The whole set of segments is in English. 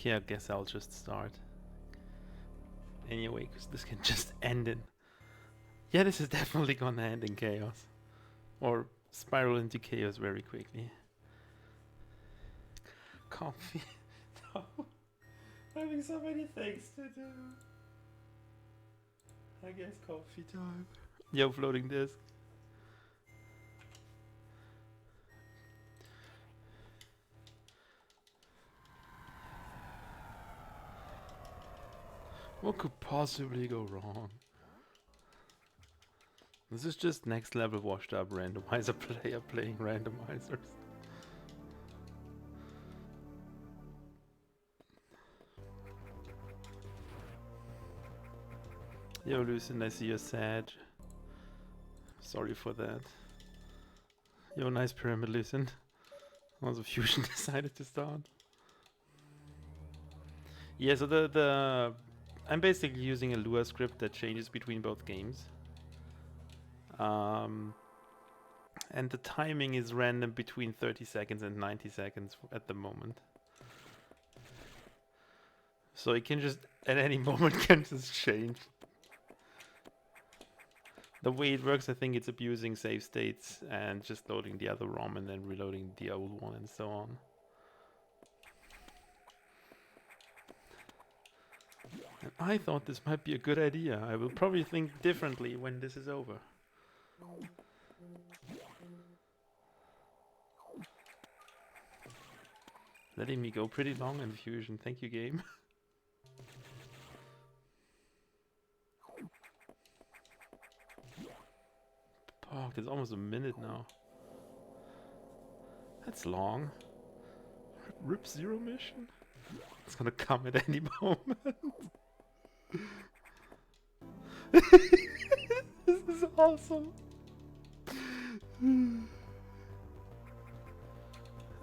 Okay, I guess I'll just start. Anyway, because this can just end in... Yeah, this is definitely gonna end in chaos. Or spiral into chaos very quickly. Coffee. No. Having so many things to do. I guess coffee time. Yo, floating disc. What could possibly go wrong? This is just next level washed up randomizer player playing randomizers. Yo, Lucien, I see you're sad. Sorry for that. Yo, nice pyramid, Lucien. Also, Fusion decided to start. Yeah, so I'm basically using a Lua script that changes between both games. And the timing is random between 30 seconds and 90 seconds at the moment. So it can just, at any moment, can just change. The way it works, I think it's abusing save states and just loading the other ROM and then reloading the old one and so on. And I thought this might be a good idea. I will probably think differently when this is over. Letting me go pretty long in Fusion. Thank you, game. Oh, it's almost a minute now. That's long. Rip Zero Mission? It's gonna come at any moment. This is awesome.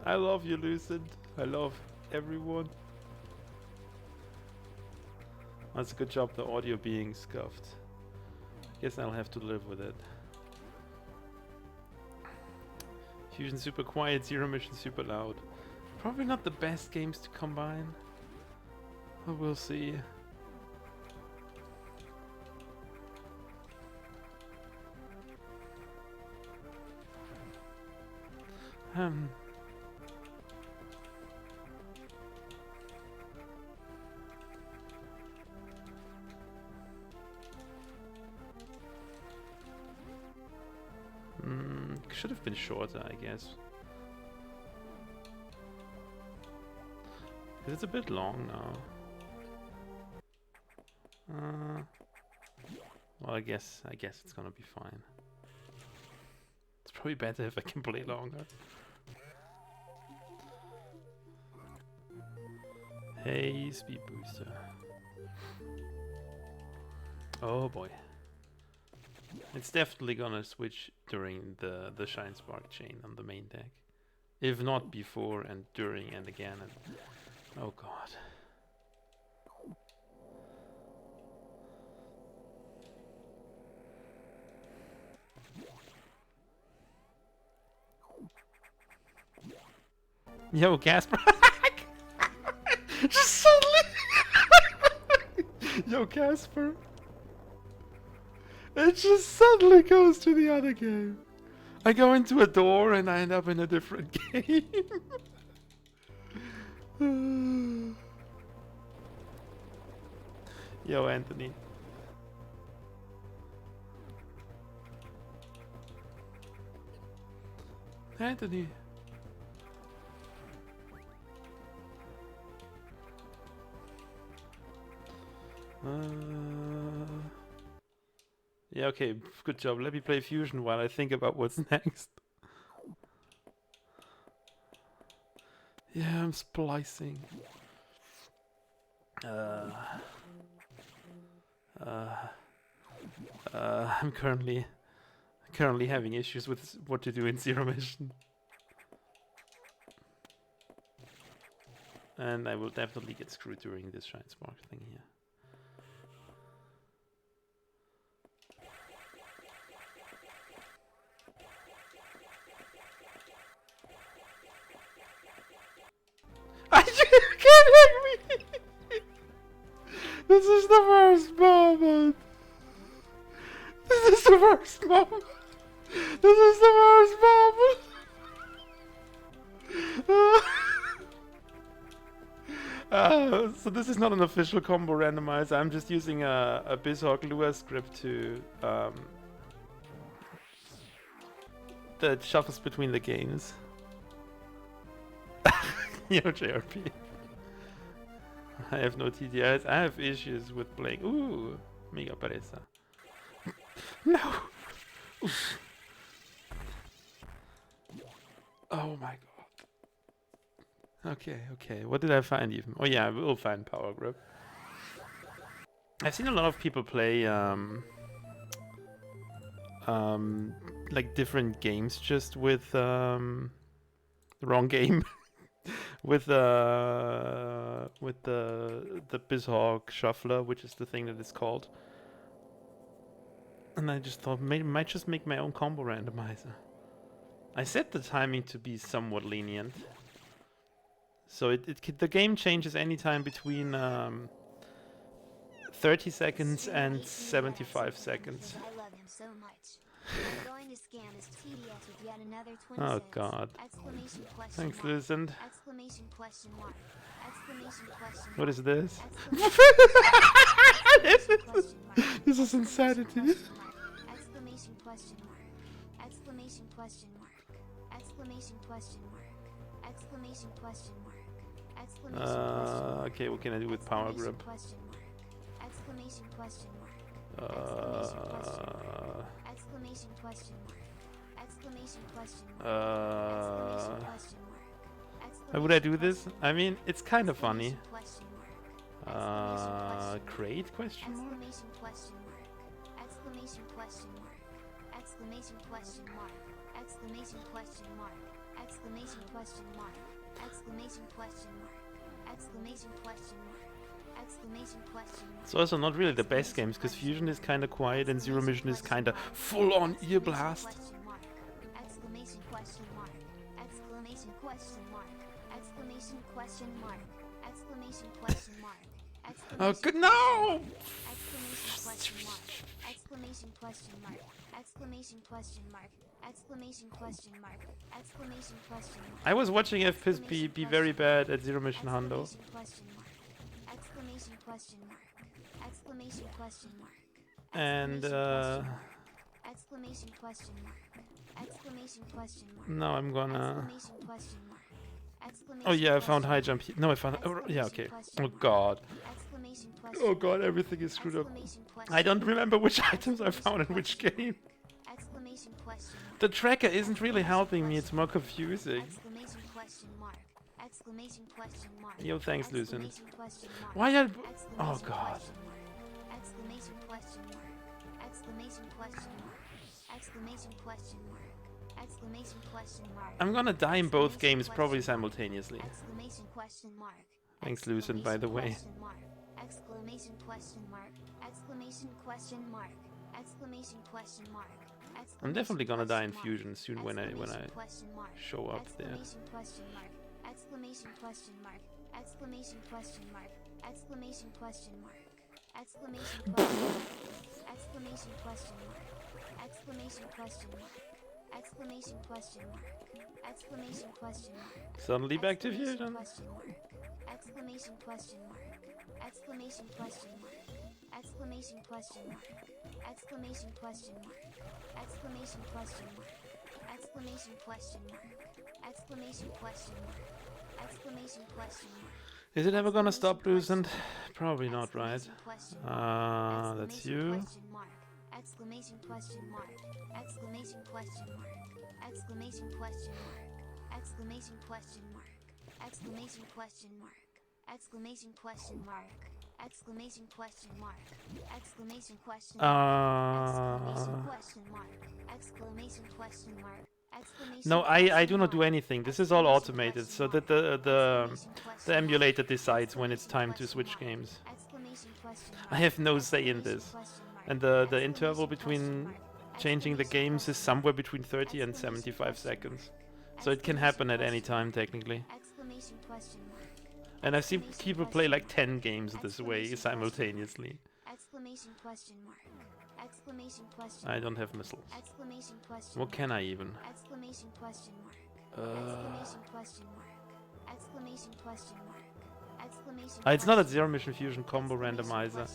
I love you, Lucid. I love everyone. That's a good job, the audio being scuffed. Guess I'll have to live with it. Fusion super quiet, Zero Mission super loud. Probably not the best games to combine. But we'll see. Should have been shorter, I guess. It's a bit long now. Well, I guess it's gonna be fine. It's probably better if I can play longer. Hey, speed booster. Oh boy. It's definitely gonna switch during the Shine Spark chain on the main deck. If not before and during and again. And oh god. Yo, Casper. Just suddenly. Yo, Casper. It just suddenly goes to the other game. I go into a door and I end up in a different game. Yo, Anthony. Anthony. Yeah, okay, good job. Let me play Fusion while I think about what's next. Yeah, I'm splicing. I'm currently having issues with what to do in Zero Mission. And I will definitely get screwed during this Shine Spark thing here. Are you kidding me? worst moment. This is the worst moment. So this is not an official combo randomizer. I'm just using a Bizhawk Lua script to that shuffles between the games. Yo, JRP. I have no TDIs. I have issues with playing. Ooh, mega pereza. No. Oof. Oh my god. Okay. What did I find even? Oh yeah, we'll find power grip. I've seen a lot of people play like different games just with the wrong game. with the Bizhawk shuffler, which is the thing that it's called. And I just thought maybe I might just make my own combo randomizer. I set the timing to be somewhat lenient. So the game changes anytime between 30 seconds and 75 seconds. I love him so much. I'm going to scam his TDS with yet another 20 Oh cents. god. Exclamation question Thanks, mark. Lucent. Exclamation question mark. Exclamation question mark. What is this? Exclamation question mark. This is insanity. Exclamation question mark. Exclamation question mark. Exclamation question mark. Exclamation question mark. Exclamation question mark. Okay, what can I do with power grip? Question mark. Exclamation question mark. Exclamation question mark. Exclamation question mark. Exclamation mark. How would I do this? I mean, it's kind of funny. Crate question mark? Exclamation question mark. Exclamation question mark. Exclamation question mark. Exclamation question mark. Exclamation question mark. Exclamation question mark. Exclamation question mark. Exclamation question mark. It's also not really the best games, because Fusion is kind of quiet and Zero Mission is kind of full-on ear blast. Exclamation question mark. Exclamation question mark. Exclamation question mark. Exclamation question mark. Oh, good, no! Exclamation question mark. Exclamation question mark. Exclamation question mark. Exclamation question mark. Exclamation question mark. I was watching FPSP be very bad at Zero Mission Hundo. Exclamation question mark. Exclamation question mark. And Exclamation question mark. Exclamation question mark. now I'm gonna... Exclamation question mark. Oh yeah, I found high jump here. No, I found... Oh, yeah, okay. Oh god. Exclamation question. Oh god, everything is screwed up. Exclamation question. I don't remember which items I found in which game. Exclamation question. The tracker isn't really helping me, it's more confusing. Exclamation question mark. Exclamation question mark. Yo, thanks, Lucent. Exclamation question mark. Why are... Exclamation Oh god. question mark. Exclamation question mark. Exclamation question mark. Exclamation question mark. Exclamation question mark. I'm gonna die in both games probably simultaneously. Exclamation question mark. Thanks, Lucent, by the way. Exclamation question mark. Exclamation question mark. Exclamation question mark. I'm definitely gonna die in Fusion soon when I show up there. Exclamation question mark. Exclamation question mark. Exclamation question mark. Exclamation question mark. Exclamation question mark. Exclamation question mark. Exclamation question mark. Exclamation question mark. Exclamation question mark. Suddenly back to Fusion. Exclamation question mark. Exclamation question mark. Exclamation question mark. Exclamation question mark. Exclamation question mark. Exclamation question mark. Exclamation question mark. Exclamation question mark. Is it ever gonna stop, Lucent? Probably not, right? That's you. Exclamation question mark. Exclamation question mark. Exclamation question mark. Exclamation question mark. Exclamation question mark. Exclamation question mark. Exclamation question mark. Exclamation question mark. Exclamation question mark. Exclamation question mark. No, I do not do anything. This is all automated, so that the emulator decides when it's time to switch games. I have no say in this. And the interval between changing the games is somewhere between 30 and 75 seconds. So it can happen at any time, technically. And I've seen people play like 10 games this way simultaneously. Exclamation question mark. Exclamation question. I don't have missiles. Exclamation question. What can I even? Exclamation question mark. Exclamation question mark. Exclamation question mark. Exclamation. It's not a Zero Mission Fusion combo randomizer.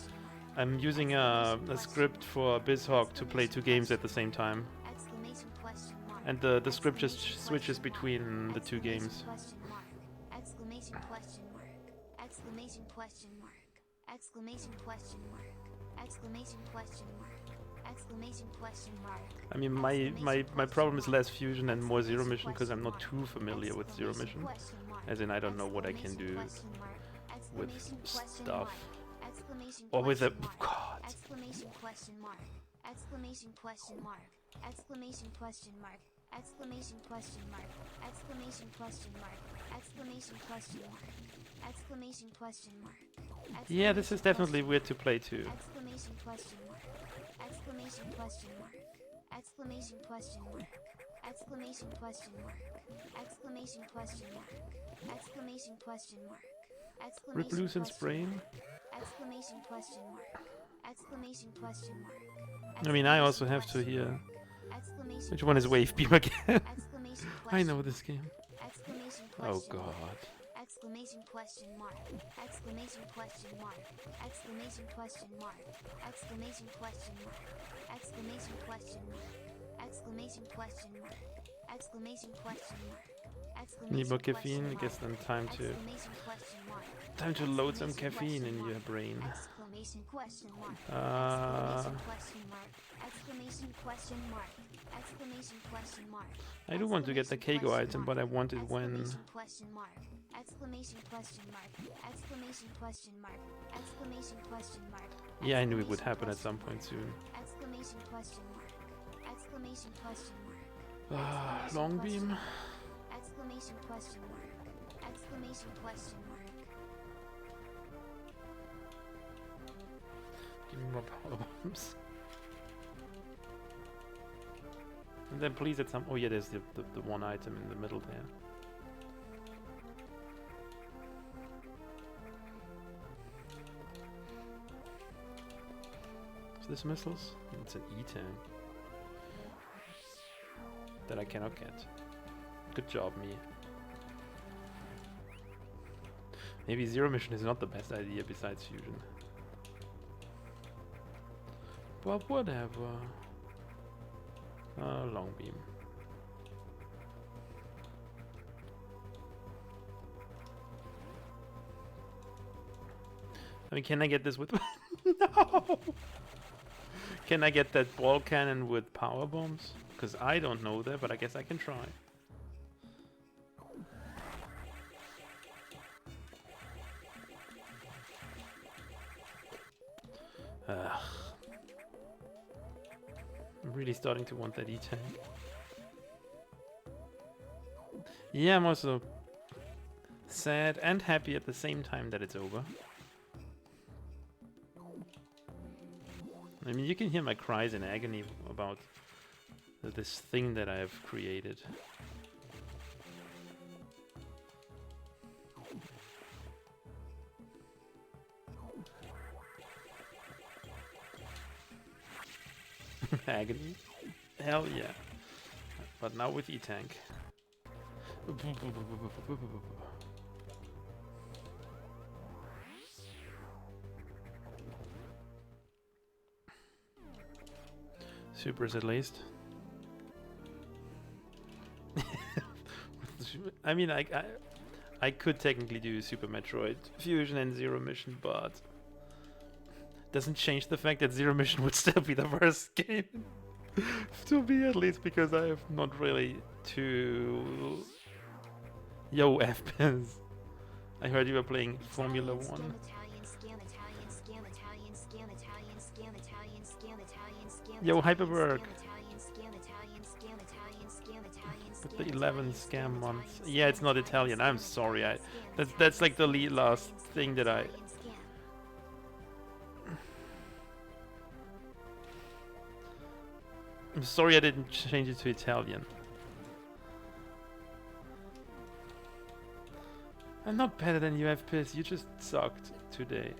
I'm using a script for Bizhawk to play 2 games at the same time. Exclamation question mark. And the script just switches between the 2 games. Question mark. Exclamation question mark. Exclamation question mark. Exclamation question mark. Exclamation question mark. Exclamation question mark. I mean, my problem is less Fusion and more Zero Mission because I'm not too familiar with Zero Mission. As in, I don't know what I can do with stuff. Or with a... God. Exclamation question mark. Exclamation question mark. Exclamation question mark. Exclamation question mark. Exclamation question mark. Exclamation question mark. Exclamation question mark. Yeah, this is definitely weird to play too. Exclamation question mark. Exclamation question mark. Exclamation question mark. Exclamation question mark. Exclamation question mark. Exclamation question mark. Rip loose and sprain. Exclamation question mark. Exclamation question mark. I mean, I also have to hear. Exclamation. Which one is Wave Beam again? Exclamation question. I know this game. Exclamation Oh question. god. Exclamation question mark. Exclamation question mark. Exclamation question mark. Exclamation question mark. Exclamation question mark. Exclamation question mark. Exclamation question mark. Need more caffeine. I guess then time to load some caffeine in your brain. Exclamation question mark. Exclamation question mark. Exclamation question mark. Exclamation question mark. I do want to get the Keigo item, but I want it when... Question mark. Exclamation question mark. Exclamation question mark. Exclamation question mark. Yeah, I knew it would happen at some point soon. Exclamation question mark. Exclamation question mark. Long beam. Exclamation question mark. Exclamation question mark. Give me more power bombs. And then please at some... Oh yeah, there's the one item in the middle there. Is this missiles? It's an E-tank. That I cannot get. Good job, me. Maybe Zero Mission is not the best idea besides Fusion. But whatever. Long beam. I mean, can I get this with... No! Can I get that ball cannon with power bombs? Because I don't know that, but I guess I can try. I'm really starting to want that E-tank. Yeah, I'm also sad and happy at the same time that it's over. I mean, you can hear my cries in agony about this thing that I have created. Agony? Hell yeah. But now with E-tank. Supers at least. I mean, I could technically do Super Metroid Fusion and Zero Mission, but doesn't change the fact that Zero Mission would still be the worst game to me, at least, because I have not really too... Yo, FPS. I heard you were playing Formula 1. Yo, Hyperwork. With the 11 scam months. Yeah, it's not Italian. I'm sorry. That's like the last thing that I... I'm sorry I didn't change it to Italian. I'm not better than you, FPS. You just sucked today.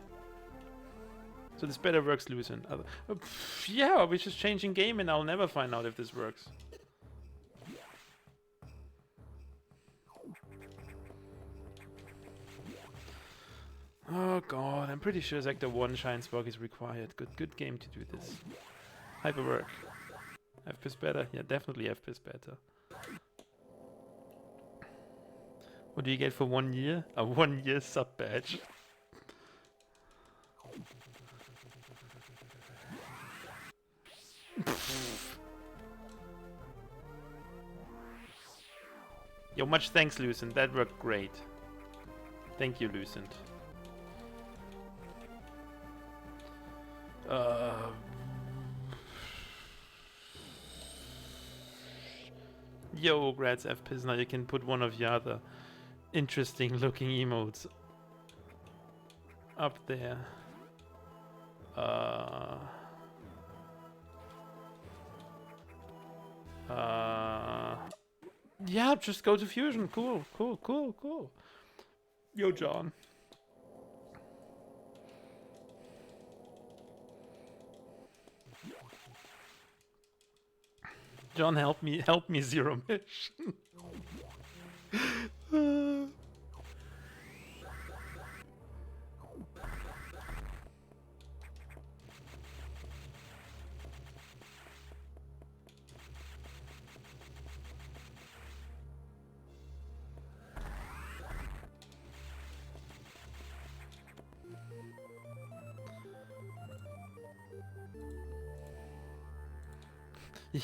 So this better works, Lucent. Yeah, we're just changing game and I'll never find out if this works. Oh god, I'm pretty sure Sector 1 Shine Spark is required. Good game to do this. Hyperwork. FPS better? Yeah, definitely FPS better. What do you get for 1 year? A 1 year sub badge. Yo, much thanks, Lucent. That worked great. Thank you, Lucent. Yo, Grats FPiz, now you can put one of the other interesting looking emotes up there. Yeah, just go to Fusion. Cool. Yo, John. John, help me, Zero Mission.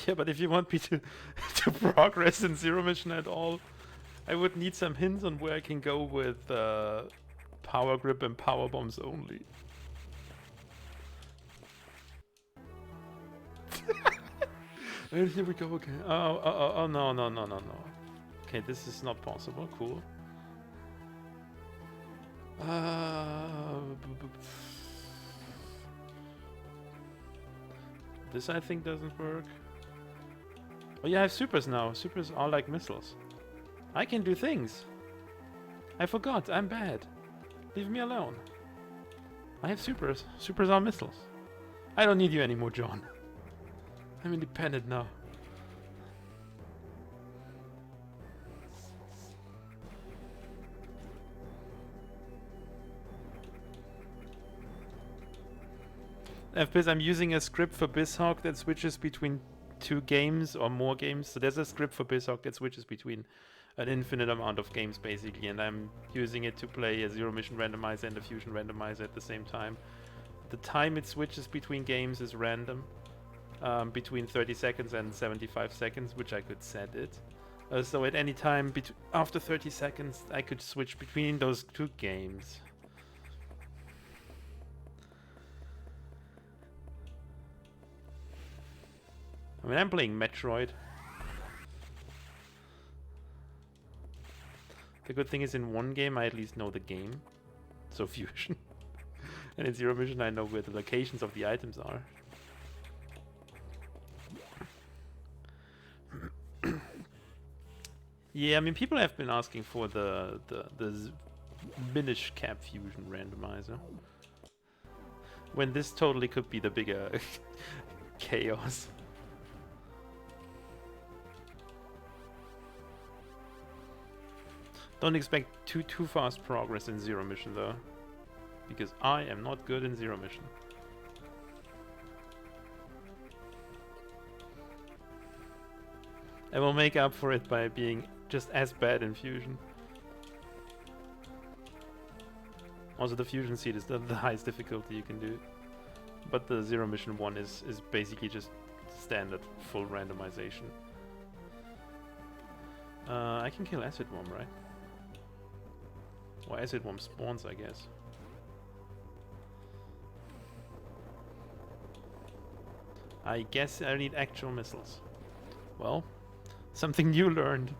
Yeah, but if you want me to progress in Zero Mission at all, I would need some hints on where I can go with power grip and power bombs only. Well, here we go again. Oh, no. Okay, this is not possible. Cool. This I think doesn't work. Oh yeah, I have supers now. Supers are like missiles. I can do things. I forgot, I'm bad. Leave me alone. I have supers. Supers are missiles. I don't need you anymore, John. I'm independent now. FPS, I'm using a script for Bizhawk that switches between 2 games or more games. So there's a script for Bizhawk that switches between an infinite amount of games basically, and I'm using it to play a Zero Mission Randomizer and a Fusion Randomizer at the same time. The time it switches between games is random, between 30 seconds and 75 seconds, which I could set it. So at any time after 30 seconds I could switch between those 2 games. I mean, I'm playing Metroid. The good thing is in one game I at least know the game. So Fusion. And in Zero Mission I know where the locations of the items are. Yeah, I mean, people have been asking for the Minish Cap Fusion Randomizer. When this totally could be the bigger chaos. Don't expect too fast progress in Zero Mission though, because I am not good in Zero Mission. I will make up for it by being just as bad in Fusion. Also, the Fusion seed is the highest difficulty you can do, but the Zero Mission one is basically just standard full randomization. I can kill Acid Worm, right? Or Acid Worm spawns, I guess. I guess I need actual missiles. Well, something new learned.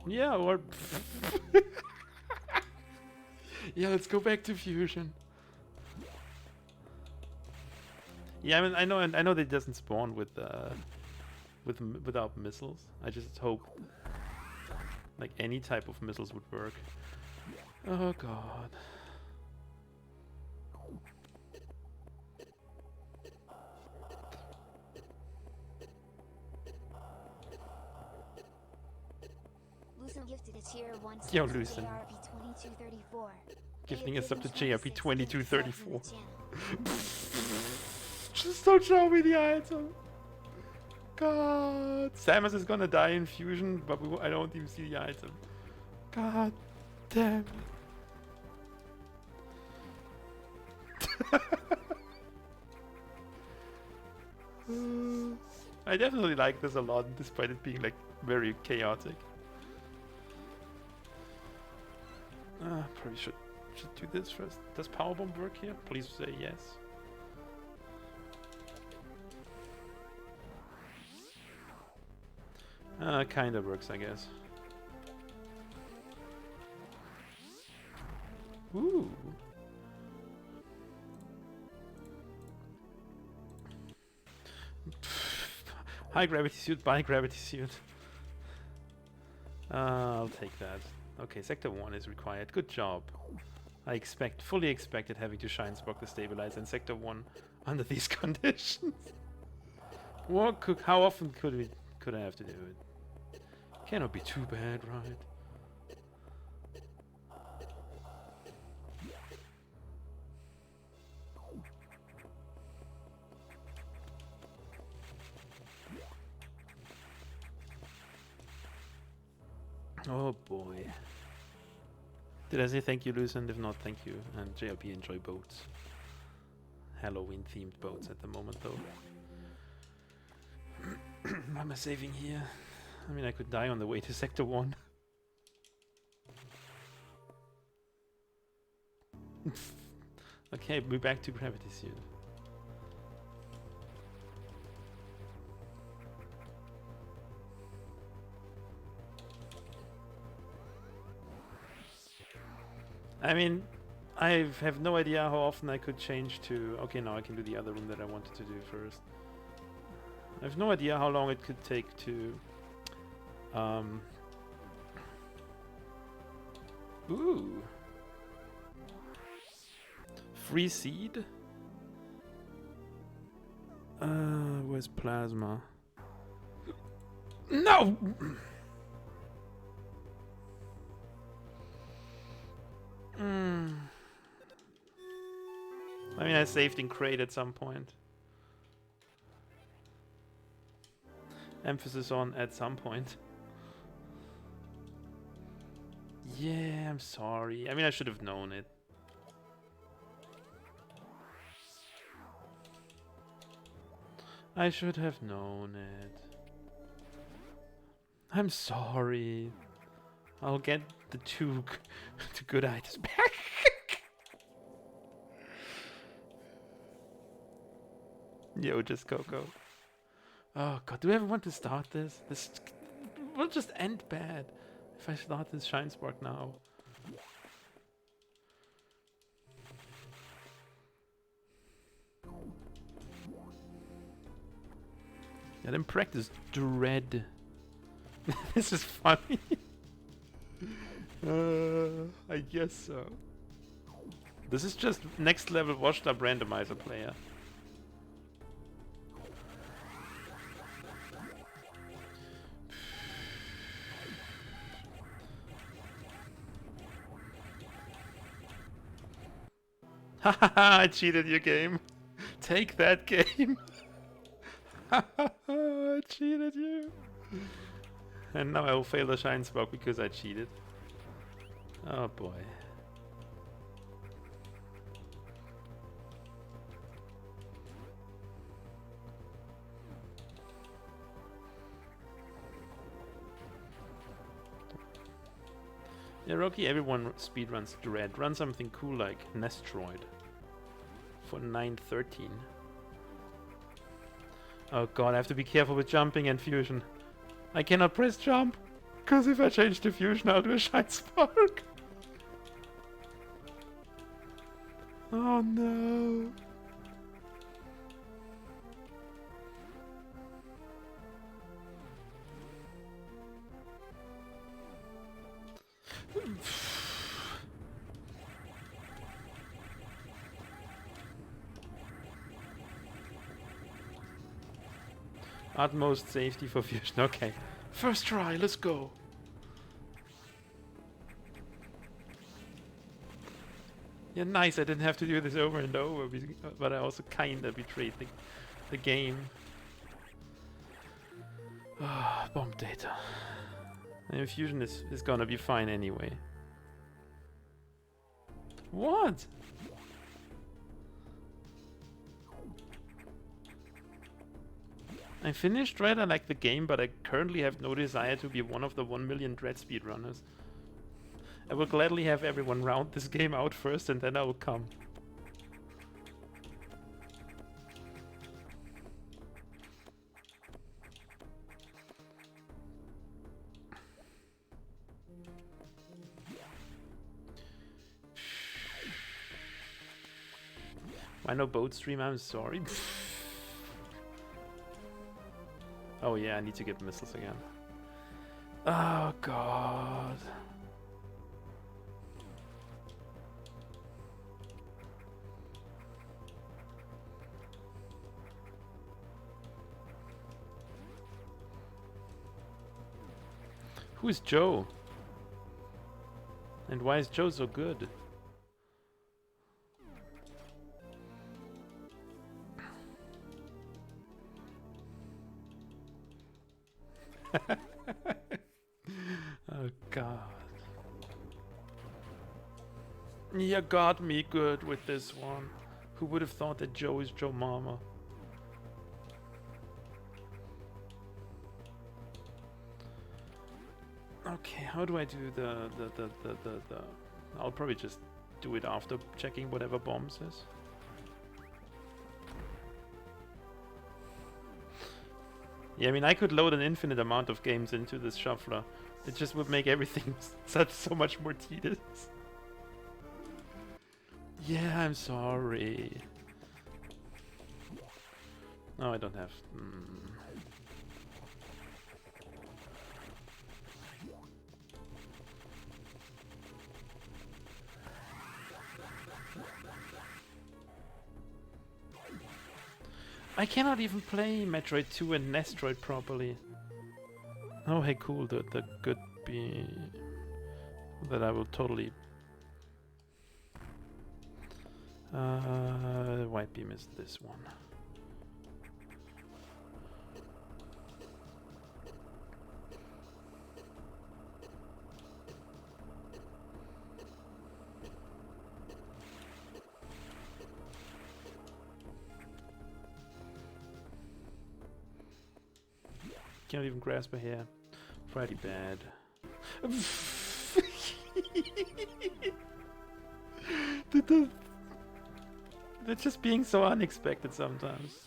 Yeah, or... yeah, let's go back to Fusion. Yeah, I mean, I know that it doesn't spawn without missiles. I just hope like any type of missiles would work. Oh god. Lucent gifted a tier 1 Yo, sub to Lucent. JRP2234. Gifting They us up to have given 26 gifted subs in JRP2234. the channel. Just don't show me the item. God. Samus is gonna die in Fusion, but I don't even see the item. God damn it. I definitely like this a lot, despite it being like very chaotic. Probably should do this first. Does Power Bomb work here? Please say yes. Kinda works, I guess. Ooh. High gravity suit, by gravity suit. I'll take that. Okay, sector 1 is required. Good job. I fully expected having to Shine Spark the stabilizer in sector 1 under these conditions. How often could I have to do it? Cannot be too bad, right? Oh boy. Did I say thank you, Lucent? If not, thank you. And JLP enjoy boats. Halloween themed boats at the moment, though. What am I saving here? I mean, I could die on the way to sector 1. Okay, we're back to gravity suit. I mean, I have no idea how often I could change to... Okay, now I can do the other room that I wanted to do first. I have no idea how long it could take to... Ooh! Free seed? Where's plasma? No! I mean, I saved in crate at some point. Emphasis on at some point. Yeah, I'm sorry. I mean, I should have known it. I should have known it. I'm sorry. I'll get the two good items back. Yo, just Coco. Oh god, do I ever want to start this? This will just end bad if I start this Shine Spark now. Yeah, then practice dread. This is funny. I guess so. This is just next level washed up randomizer player. Hahaha, I cheated your game. Take that game. I cheated you. And now I will fail the Shine Spark because I cheated. Oh boy. Yeah, Rocky, everyone speedruns Dread. Run something cool like Nestroid for 913. Oh god, I have to be careful with jumping and fusion. I cannot press jump, because if I change to fusion, I'll do a Shine Spark. Oh no. Utmost safety for fusion. Okay. First try, let's go. Yeah, nice. I didn't have to do this over and over, but I also kinda betrayed the game. Bomb data. And Fusion is gonna be fine anyway. What? I finished Dread. I like the game, but I currently have no desire to be one of the 1 million Dread speedrunners. I will gladly have everyone round this game out first, and then I will come. Why no boat stream? I'm sorry. Oh yeah, I need to get missiles again. Oh god. Who is Joe? And why is Joe so good? Oh god. You got me good with this one. Who would have thought that Joe is Joe Mama? Okay, how do I do the I'll probably just do it after checking whatever bombs is. Yeah, I mean, I could load an infinite amount of games into this shuffler. It just would make everything so much more tedious. Yeah, I'm sorry. No, I don't have... I cannot even play Metroid 2 and Nestroid properly. Oh, hey, cool. That could be that I will totally. White beam is this one. Can't even grasp a hair. Pretty bad. They're just being so unexpected sometimes.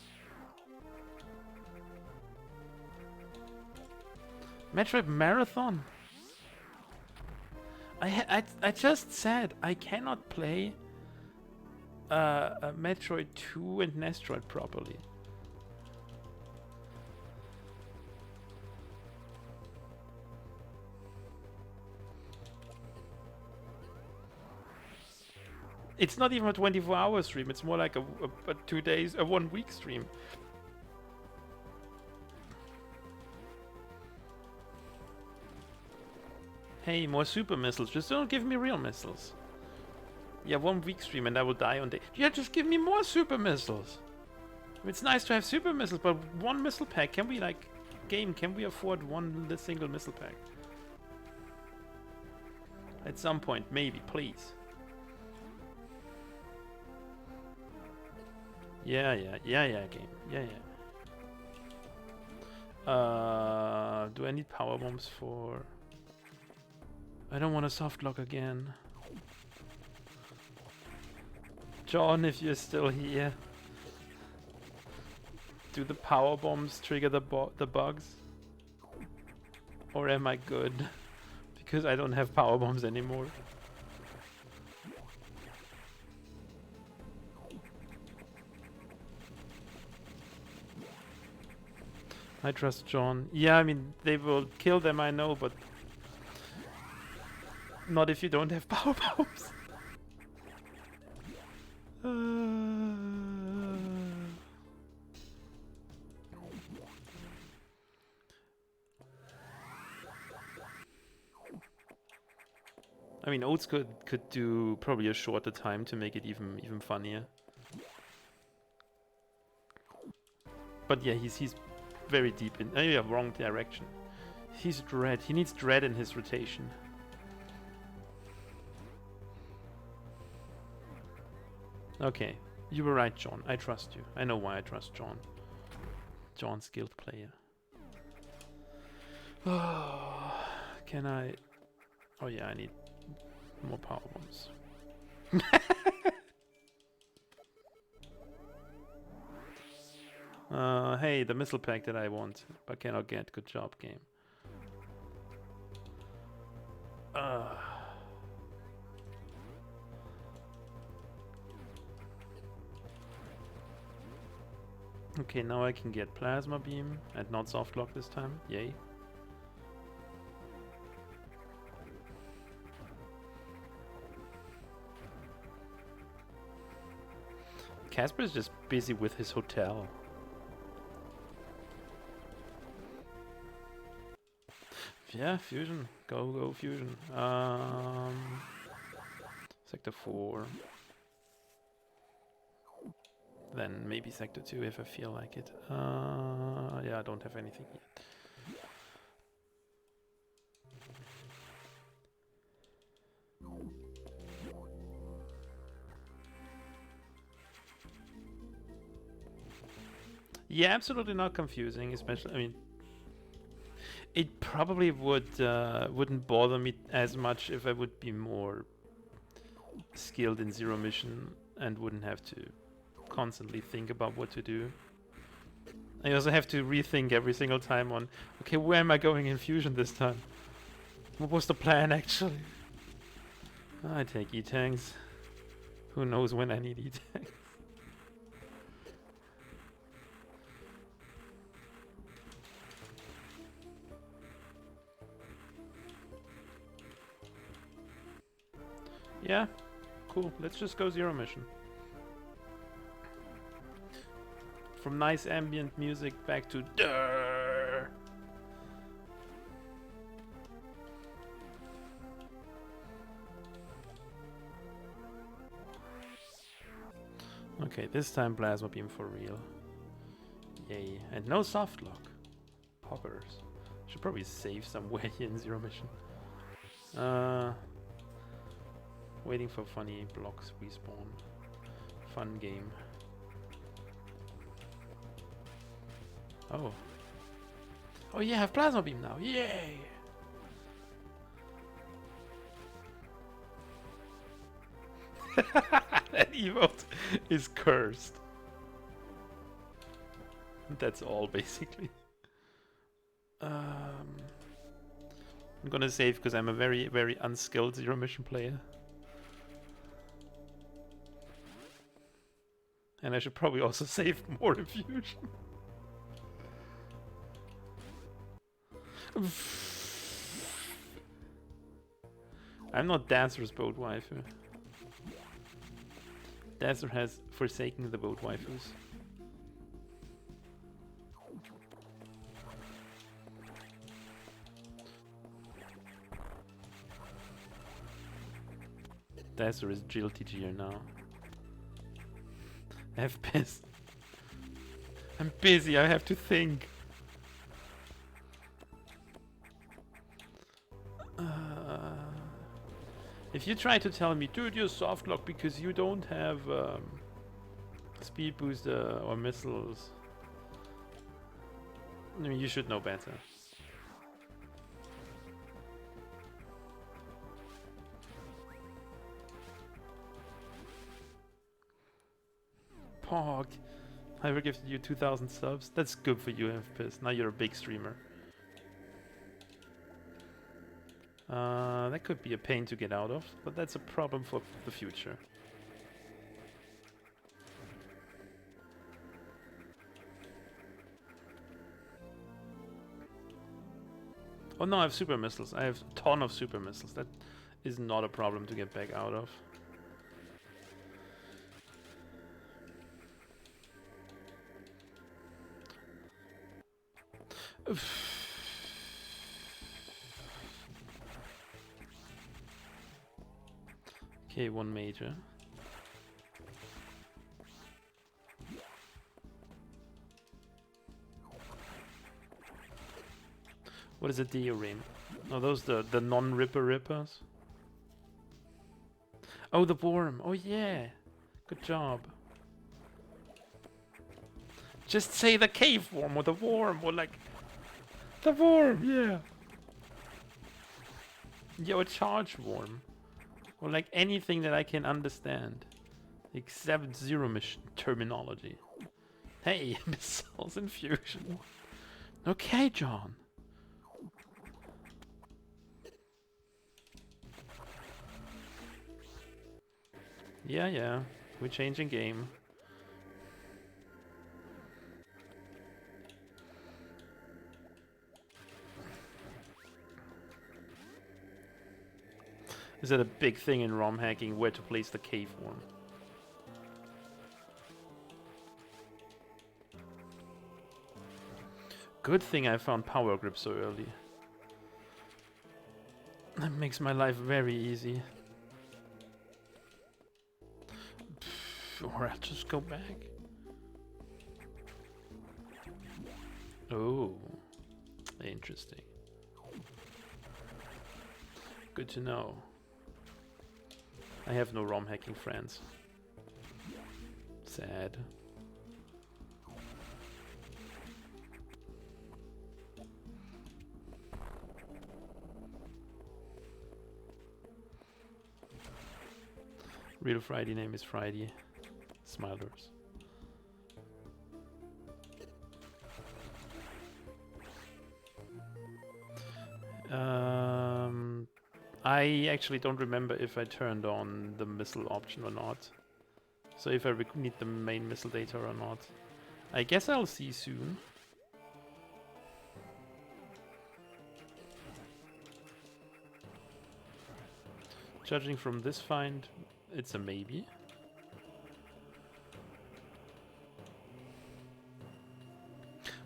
Metroid Marathon? I just said I cannot play Metroid 2 and Nestroid properly. It's not even a 24-hour stream, it's more like a 2 days, a 1 week stream. Hey, more super missiles, just don't give me real missiles. Yeah, 1 week stream and I will die on day. Yeah, just give me more super missiles. It's nice to have super missiles, but 1 missile pack, can we like, game, can we afford 1 single missile pack? At some point, maybe, please. Yeah, game. Yeah. Do I need power bombs for... I don't want a soft lock again. John, if you're still here. Do the power bombs trigger the bugs? Or am I good? Because I don't have power bombs anymore. I trust John. Yeah, I mean, they will kill them, I know, but... not if you don't have power bombs. I mean, Oats could do probably a shorter time to make it even funnier. But yeah, he's very deep in. Oh yeah, wrong direction. He's dread. He needs dread in his rotation. Okay, you were right, John. I trust you. I know why I trust John. John's skilled player. Oh, can I? Oh yeah, I need more power ones. Hey, the missile pack that I want, but cannot get. Good job, game. Okay, now I can get plasma beam and not soft lock this time. Yay. Casper is just busy with his hotel. Yeah, Fusion. Go Fusion. Sector 4. Then maybe Sector 2 if I feel like it. Yeah, I don't have anything yet. Yeah, absolutely not confusing, especially, I mean, it probably wouldn't bother me as much if I would be more skilled in Zero Mission and wouldn't have to constantly think about what to do. I also have to rethink every single time on, okay, where am I going in Fusion this time? What was the plan actually? I take E-tanks. Who knows when I need E-tanks? Yeah, cool. Let's just go Zero Mission. From nice ambient music back to durr. Okay, this time plasma beam for real. Yay. And no soft lock. Poppers. Should probably save somewhere here in Zero Mission. Waiting for funny blocks respawn. Fun game. Oh. Oh yeah, I have plasma beam now. Yay! That emote is cursed. That's all basically. I'm gonna save because I'm a very unskilled Zero Mission player. And I should probably also save more in Fusion. I'm not Dancer's boat waifu. Dancer has forsaken the boat waifus. Dancer is Jill TGR now. FPS. I'm busy, I have to think. If you try to tell me, dude, you're soft lock because you don't have speed booster or missiles, I mean, you should know better. Pog, I ever gifted you 2,000 subs. That's good for you, FPS. Now you're a big streamer. That could be a pain to get out of, but that's a problem for the future. Oh no, I have super missiles. I have a ton of super missiles. That is not a problem to get back out of. Okay, one major. What is a diorame? Oh, those the non-ripper rippers. Oh, the worm. Oh yeah, good job. Just say the cave worm or the worm or like the worm. Yeah. Yeah, or charge worm or like anything that I can understand, except Zero Mission terminology. Hey, missiles and fusion. Okay, John. Yeah, we're changing game. Is that a big thing in ROM hacking, where to place the cave worm? Good thing I found power grip so early. That makes my life very easy. Or I'll just go back. Oh, interesting. Good to know. I have no ROM hacking friends. Sad. Real Friday name is Friday. Smilers. I actually don't remember if I turned on the missile option or not. So if I need the main missile data or not. I guess I'll see soon. Judging from this find, it's a maybe.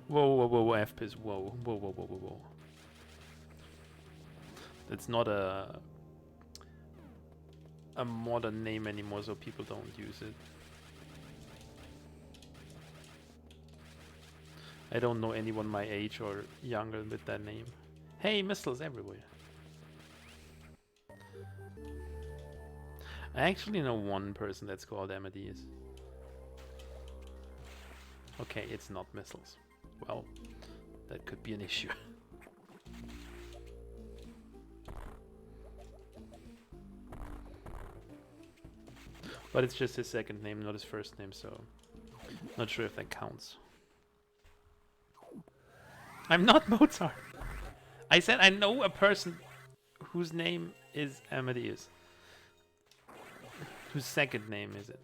Whoa, FPIS, whoa. It's not a modern name anymore, so people don't use it. I don't know anyone my age or younger with that name. Hey, missiles everywhere. I actually know one person that's called Amadeus. Okay, it's not missiles. Well, that could be an issue. But it's just his second name, not his first name, so not sure if that counts. I'm not Mozart. I said I know a person whose name is Amadeus. Whose second name is it?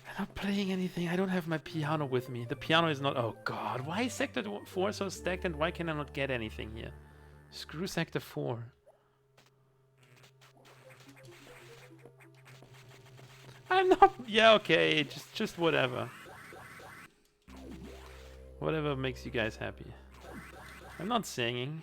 I'm not playing anything. I don't have my piano with me. The piano is not... Oh god, why is Sector 4 so stacked and why can I not get anything here? Screw Sector 4. I'm not... Yeah, okay, just whatever. Whatever makes you guys happy. I'm not singing.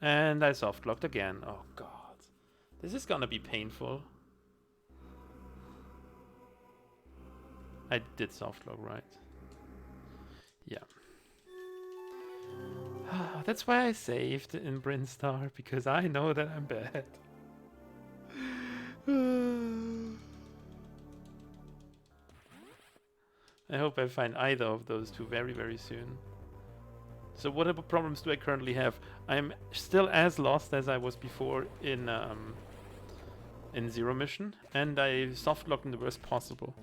And I soft-locked again. Oh god. This is gonna be painful. I did soft-lock, right? Yeah. That's why I saved in Brinstar, because I know that I'm bad. I hope I find either of those two very, very soon. So what problems do I currently have? I'm still as lost as I was before in Zero Mission, and I soft-locked in the worst possible.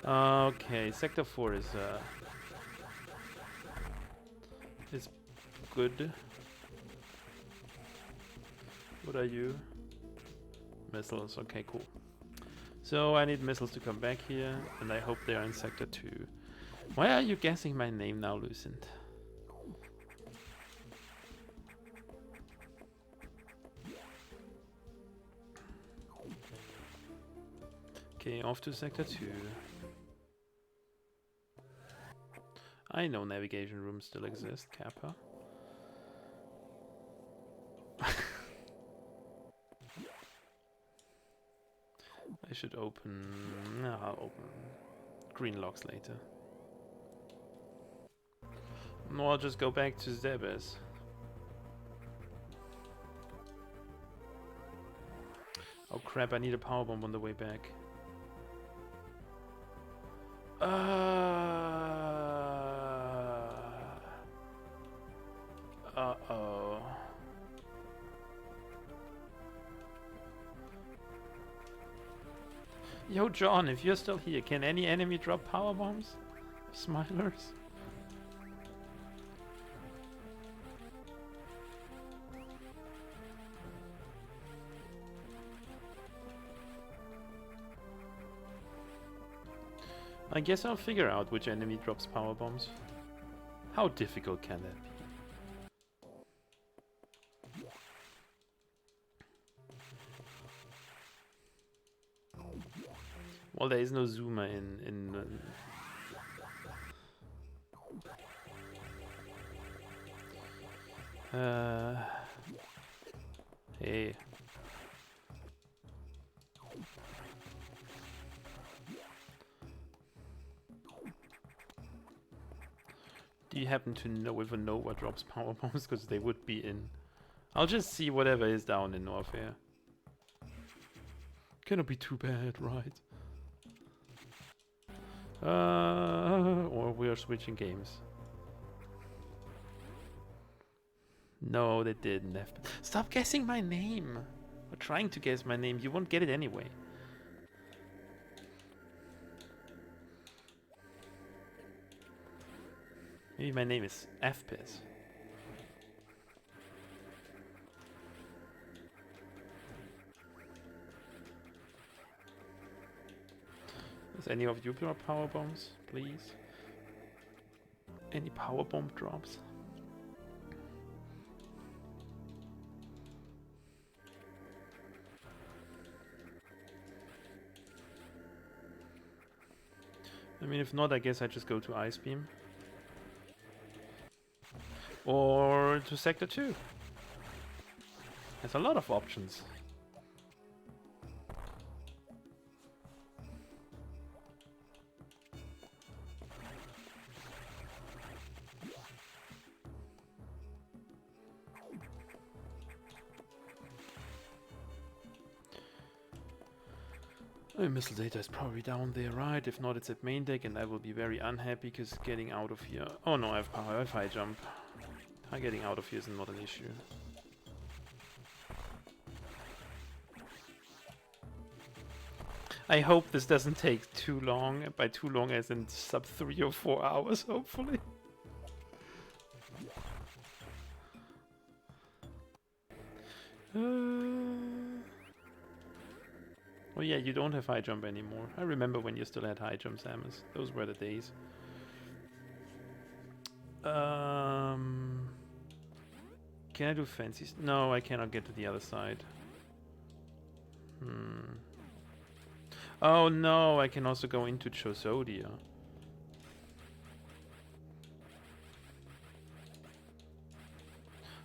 Okay, Sector 4 is good. What are you? Missiles, okay, cool. So I need missiles to come back here, and I hope they are in Sector 2. Why are you guessing my name now, Lucent? Okay, off to Sector 2. I know navigation rooms still exist, Kappa. I should open... No, I'll open green locks later. No, I'll just go back to Zebes. Oh crap, I need a power bomb on the way back. Uh-oh. Yo, John, if you're still here, can any enemy drop power bombs? Smilers? I guess I'll figure out which enemy drops power bombs. How difficult can that be? Well, there is no zoomer in hey. Do you happen to know if a Nova drops power bombs? Because they would be in. I'll just see whatever is down in Norfair. Cannot be too bad, right? Or we are switching games. No, they didn't. Stop guessing my name! Or trying to guess my name. You won't get it anyway. Maybe my name is FPIS. Does any of you drop power bombs, please? Any power bomb drops? I mean, if not, I guess I just go to Ice Beam. Or to Sector 2. There's a lot of options. Missile data is probably down there, right? If not, it's at main deck, and I will be very unhappy because getting out of here... Oh no, I have power, I have high jump. Getting out of here is not an issue. I hope this doesn't take too long. By too long as in sub 3 or 4 hours, hopefully. Oh yeah, you don't have high jump anymore. I remember when you still had high jump, Samus. Those were the days. Can I do fancies? No, I cannot get to the other side. Oh no, I can also go into Chosodia.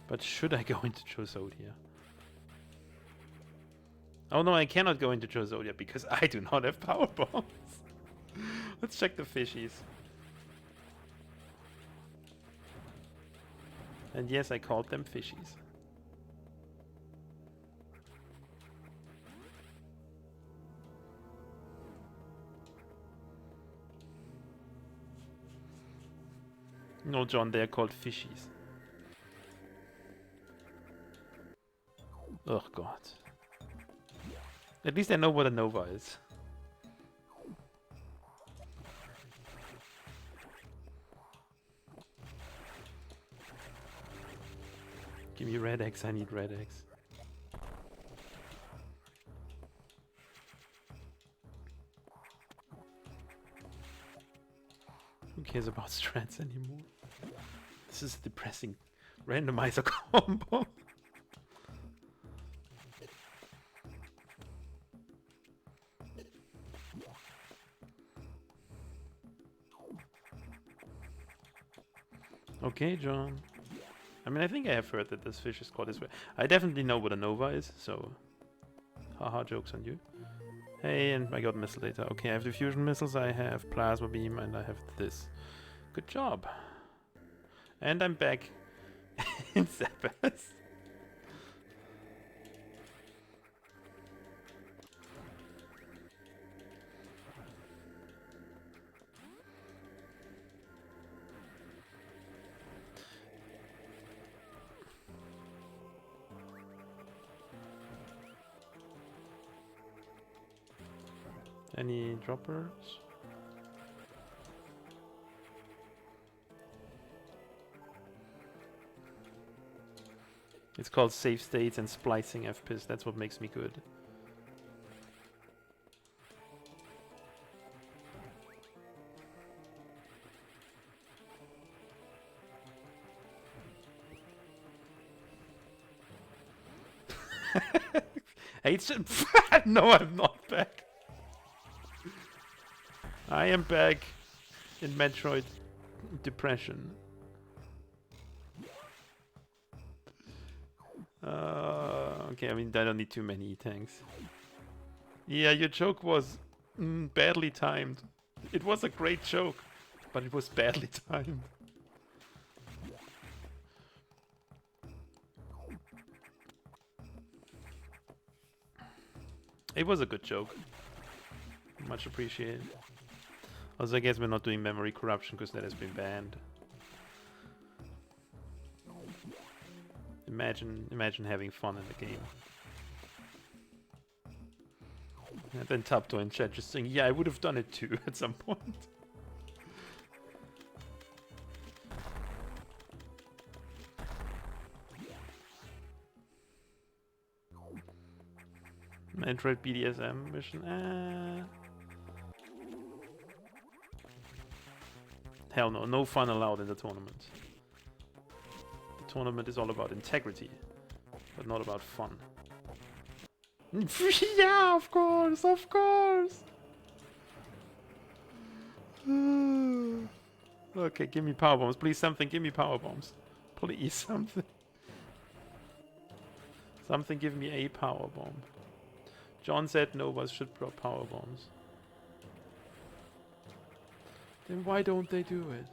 But should I go into Chosodia? Oh no, I cannot go into Chosodia because I do not have power bombs. Let's check the fishies. And yes, I called them fishies. No, John, they are called fishies. Oh god. At least I know what a Nova is. Give me red X, I need red X. Who cares about strats anymore? This is a depressing randomizer combo. Okay, John. I mean, I think I have heard that this fish is called this way. I definitely know what a nova is, so... Haha, joke's on you. Hey, and I got missile data. Okay, I have the fusion missiles, I have plasma beam, and I have this. Good job. And I'm back in Zappas. Any droppers? It's called save states and splicing FPIS. That's what makes me good. No, I'm not back. I am back in Metroid Depression. Okay, I mean, I don't need too many tanks. Yeah, your joke was badly timed. It was a great joke, but it was badly timed. It was a good joke. Much appreciated. Also, I guess we're not doing memory corruption because that has been banned. Imagine having fun in the game. And then Tapto in chat just saying, yeah, I would have done it too at some point. Metroid BDSM mission. Hell no, no fun allowed in the tournament. The tournament is all about integrity, but not about fun. Yeah, of course, of course. Okay, give me power bombs, please. Something, give me power bombs, please. Something. Something, give me a power bomb. John said Novas should drop power bombs. Then why don't they do it?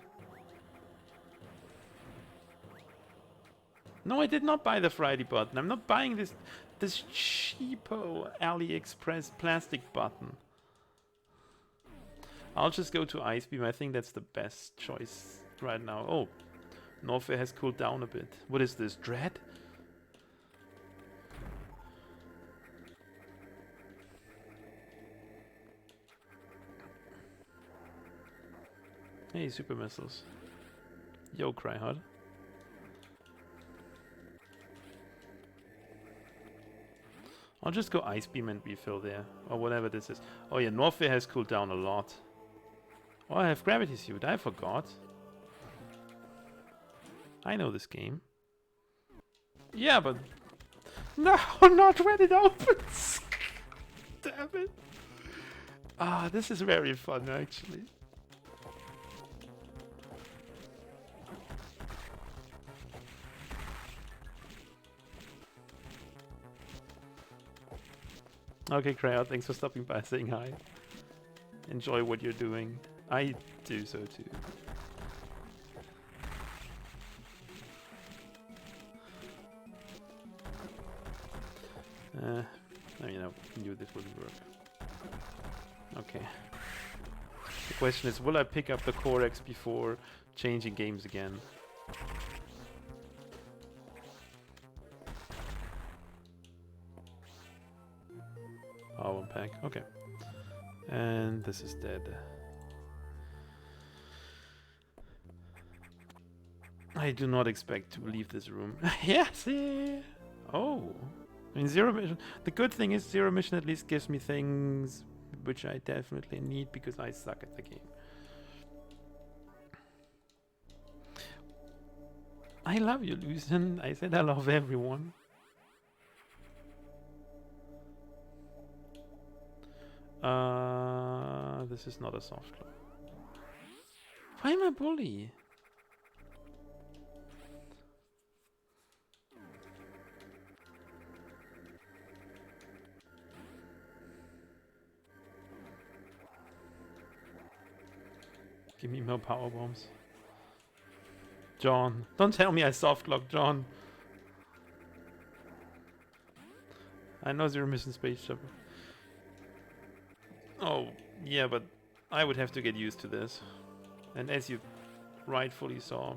No, I did not buy the Friday button. I'm not buying this cheapo AliExpress plastic button. I'll just go to Ice Beam. I think that's the best choice right now. Oh, Norfair has cooled down a bit. What is this, Dread? Hey, super missiles. Yo, Cryhard. I'll just go Ice Beam and refill there, or whatever this is. Oh yeah, Norfair has cooled down a lot. Oh, I have Gravity Suit, I forgot. I know this game. Yeah, but... No, not when it opens! Damn it. Ah, this is very fun, actually. Okay, Crowd, thanks for stopping by, saying hi. Enjoy what you're doing. I do so too. I mean, I knew this wouldn't work. Okay. The question is, will I pick up the Core X before changing games again? Oh, one pack. Okay. And this is dead. I do not expect to leave this room. Yes! Oh! I mean, Zero Mission... The good thing is Zero Mission at least gives me things which I definitely need because I suck at the game. I love you, Lucian. I said I love everyone. This is not a soft claw. Why am I bully? Give me more power bombs. John, don't tell me I softlocked John. I know Zero Mission Space Shuttle. Oh, yeah, but I would have to get used to this. And as you rightfully saw,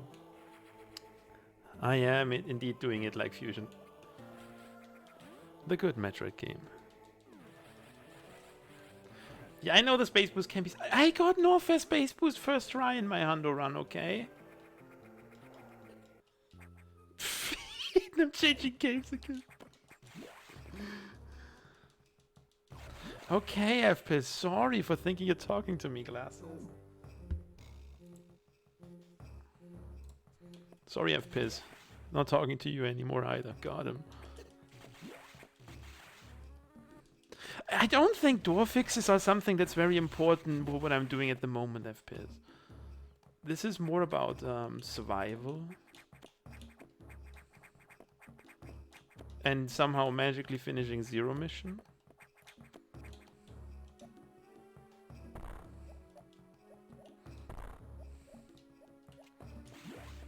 I am indeed doing it like Fusion. The good Metroid game. Yeah, I know the Space Boost can be... I got Northwest Space Boost first try in my Hundo run, okay? I'm changing games again. Okay, FPIS, sorry for thinking you're talking to me, Glasses. Sorry, FPIS. Not talking to you anymore either. Got him. I don't think door fixes are something that's very important for what I'm doing at the moment, FPIS. This is more about survival. And somehow magically finishing Zero Mission.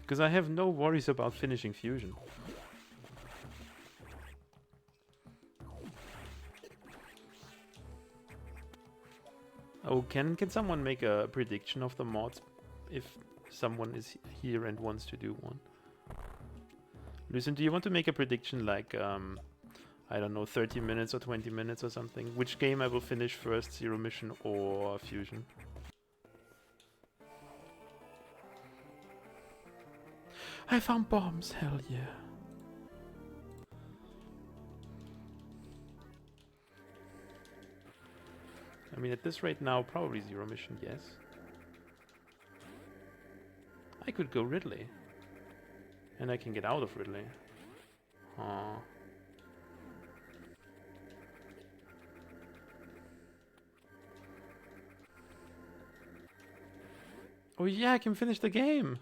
Because I have no worries about finishing Fusion. Oh, can someone make a prediction of the mods if someone is here and wants to do one? Listen, do you want to make a prediction like, I don't know, 30 minutes or 20 minutes or something? Which game I will finish first, Zero Mission or Fusion? I found bombs, hell yeah. I mean, at this rate now, probably Zero Mission, yes. I could go Ridley. And I can get out of Ridley. Aww. Oh yeah, I can finish the game.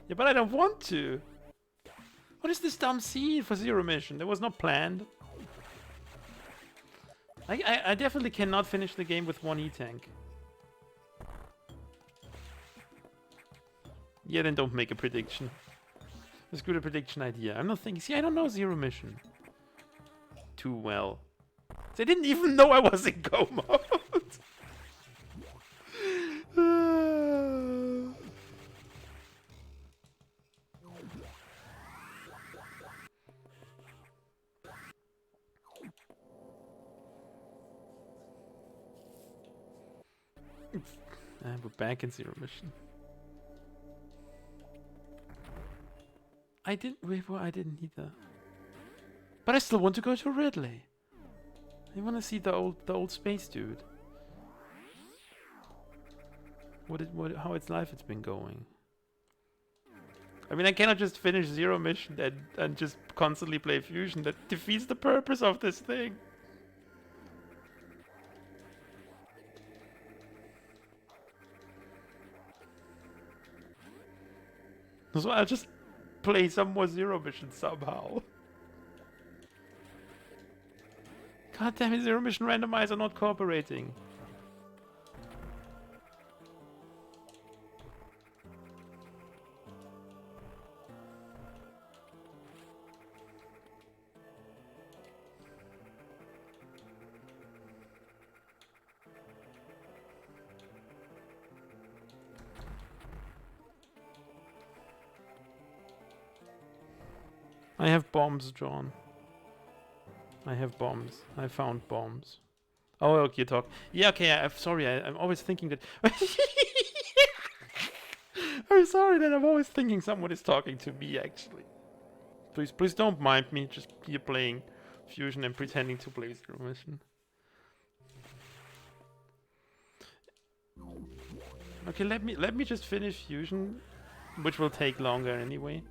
Yeah, but I don't want to. What is this dumb scene for Zero Mission? That was not planned. I definitely cannot finish the game with one E-tank. Yeah, then don't make a prediction. Let's do a prediction idea. I'm not thinking... See, I don't know Zero Mission too well. They didn't even know I was in go mode. We're back in Zero Mission. I didn't... Wait, well, I didn't need that. But I still want to go to Ridley. I want to see the old space dude. How its life it's been going. I mean, I cannot just finish Zero Mission and just constantly play Fusion. That defeats the purpose of this thing. So I'll just play some more Zero Mission somehow. God damn it, Zero Mission Randomizer not cooperating. I have bombs, John. I have bombs. I found bombs. Oh, okay, you talk. Yeah, okay, I'm sorry. I'm always thinking that... I'm sorry that I'm always thinking someone is talking to me, actually. Please don't mind me just here playing Fusion and pretending to play Zero Mission. Okay, let me just finish Fusion, which will take longer anyway,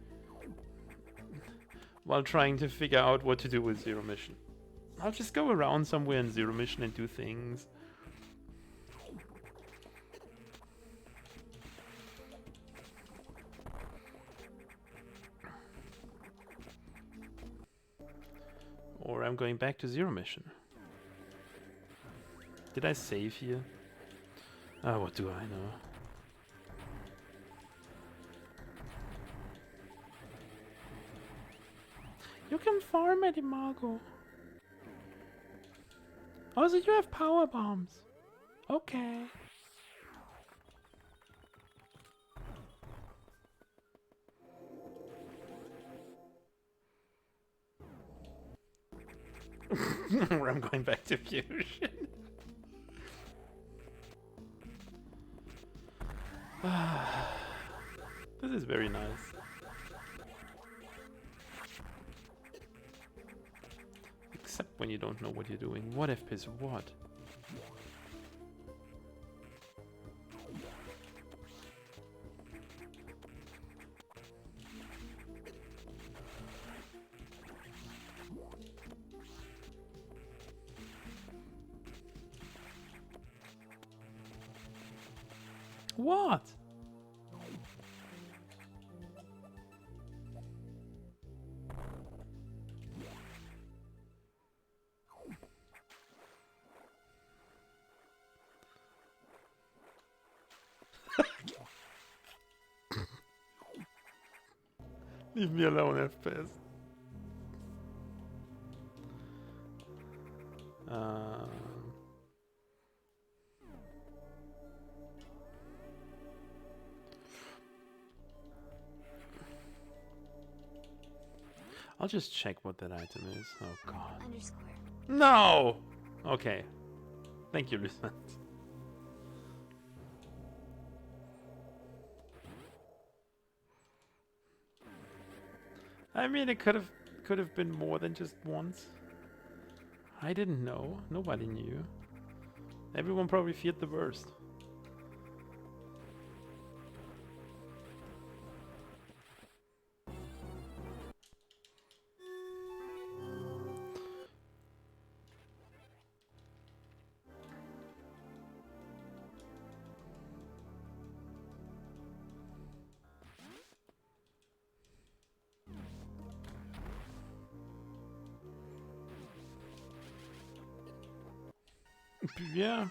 while trying to figure out what to do with Zero Mission. I'll just go around somewhere in Zero Mission and do things. Or I'm going back to Zero Mission. Did I save here? Oh, what do I know? You can farm it, Imago. Oh, so you have power bombs. Okay. I'm going back to Fusion. This is very nice. Except when you don't know what you're doing. What FPS what? What? Leave me alone, FPS. I'll just check what that item is. Oh god. Underscore. No! Okay. Thank you, Lucent. I mean, it could have been more than just once. I didn't know. Nobody knew. Everyone probably feared the worst. Yeah.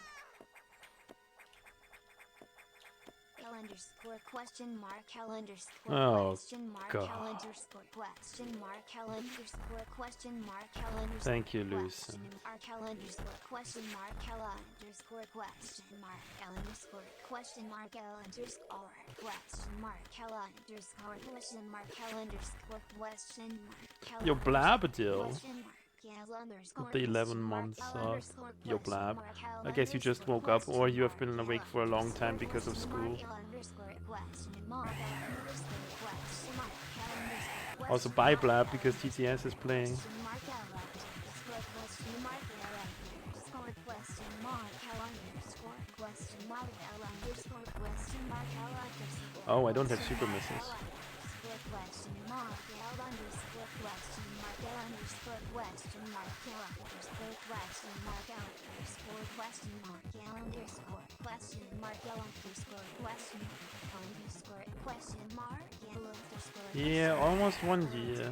L underscore question mark L underscore Oh, question mark God. L underscore question mark L underscore question mark L underscore Thank you, question Lucent. mark L underscore question mark L underscore question mark L underscore question mark L underscore question mark L underscore question mark L underscore question mark L Yo, Blabadil. question mark L underscore With the 11 question mark months L of underscore your question blab. mark L I guess you just underscore woke up, or question you have mark been L awake for a long time underscore because of question school. mark L underscore question mark L underscore question mark L underscore Also, question buy mark Blab L because TTS is playing. question mark L underscore question mark L underscore question mark L underscore question mark L underscore question mark L underscore Oh, I don't have question super mark missiles. L underscore question mark L underscore question mark L underscore question mark L underscore question mark L underscore question mark L underscore question mark L underscore question mark L underscore question mark L underscore Yeah, almost 1 year.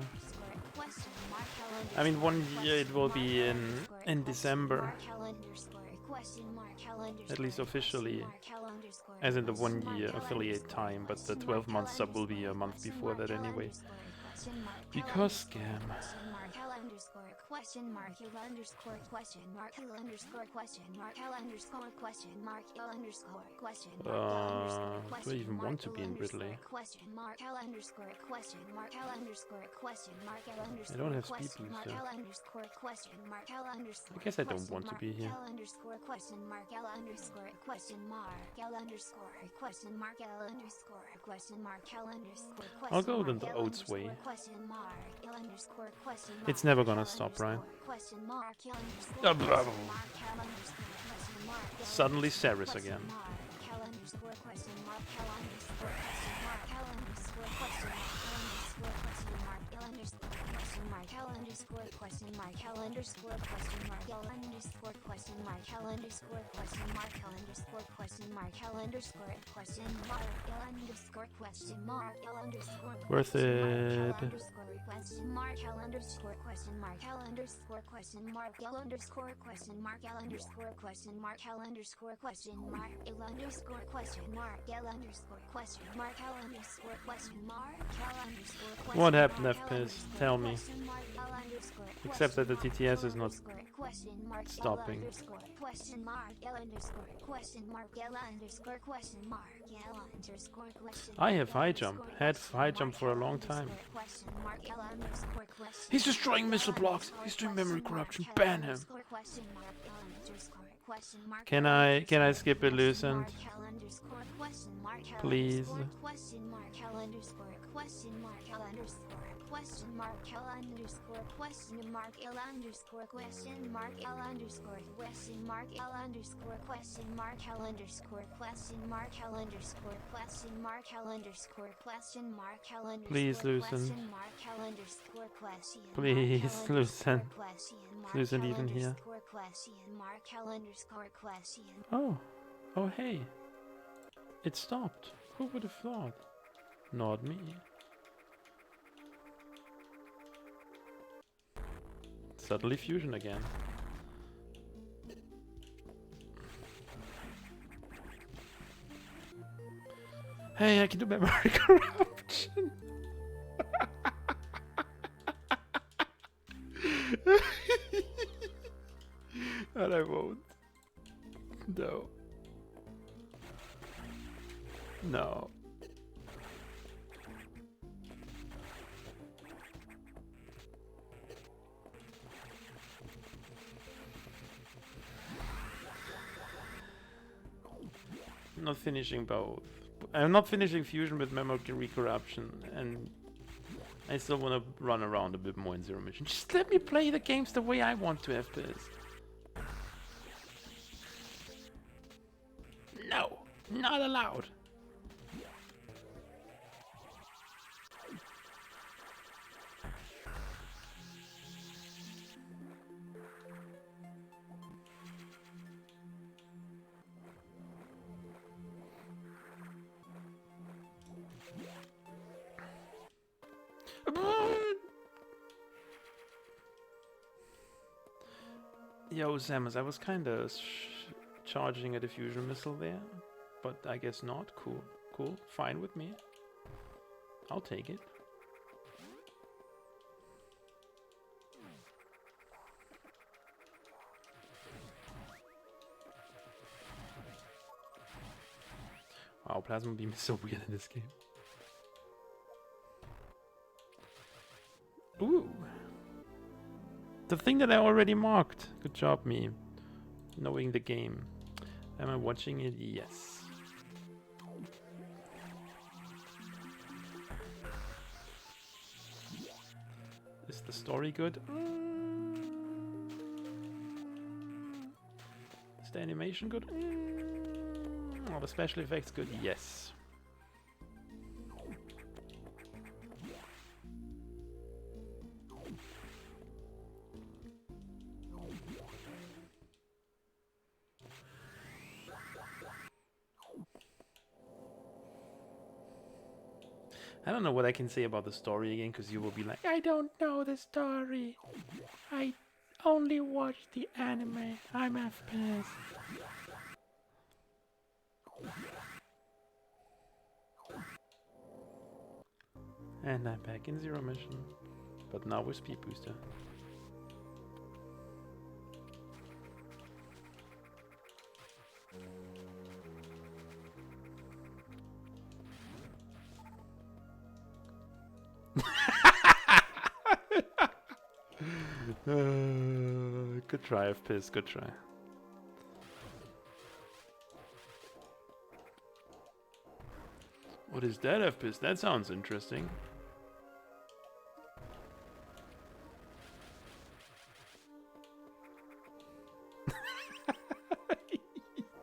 I mean, 1 year it will be in December. At least officially. As in the 1 year affiliate time, but the 12 month sub will be a month before that anyway. Because scam. Question mark L underscore question mark L underscore question mark L underscore question mark L underscore question mark Do I even want to be in Ridley? question mark L underscore question mark L underscore question mark L underscore I don't have speed question mark booster. L underscore question mark L underscore I guess I don't want to be here. L underscore question mark L underscore question mark L underscore question mark L underscore question mark L underscore question I'll go mark the L Oats way. question mark L underscore question mark It's never gonna L stop, right? underscore question mark L underscore Ah, blah, question blah. mark L underscore question mark L Suddenly underscore Ceres question again. mark L underscore question mark L underscore question mark L underscore question mark L underscore question mark L underscore question mark L underscore question mark L underscore question mark L underscore question mark L underscore question mark L underscore question mark L underscore question mark L underscore Worth it. underscore question mark L underscore question mark L underscore question mark L underscore question mark L underscore question mark L underscore question mark L underscore question mark L underscore question mark L underscore question mark L underscore question What happened, mark FPS? Tell me. Except that the TTS is not question mark stopping. Question mark L underscore question mark L underscore question mark L underscore question. I have high jump. Had high jump for a long time. Question mark L underscore question. He's destroying missile blocks. He's doing memory corruption. Ban him. Question mark L underscore question mark. Can I skip it, Lucent? Please. Question mark L underscore question mark L underscore question mark L underscore question mark L underscore question mark L underscore question mark L underscore question mark L underscore question mark L underscore question mark L underscore question mark L underscore. Please, Lucent. Question mark L underscore question. Please, Lucent. Question mark Lucent L even here. underscore question mark L underscore question. Oh. Oh, hey. It stopped. Who would have thought? Not me. Suddenly fusion again. Hey, I can do memory corruption. And I won't. No. No. I'm not finishing both. I'm not finishing fusion with memory corruption, and I still want to run around a bit more in Zero Mission. Just let me play the games the way I want to have this. No, not allowed. Yo, Samus, I was kinda charging at a fusion missile there, but I guess not. Cool, cool, fine with me. I'll take it. Wow, Plasma Beam is so weird in this game. Ooh. The thing that I already marked. Good job, me. Knowing the game. Am I watching it? Yes. Is the story good? Is the animation good? Are the special effects good? Yes. I don't know what I can say about the story again, because you will be like, I don't know the story. I only watch the anime. I'm FPS. And I'm back in Zero Mission, but now with Speed Booster. Good try, FPS, good try. What is that, FPS? That sounds interesting.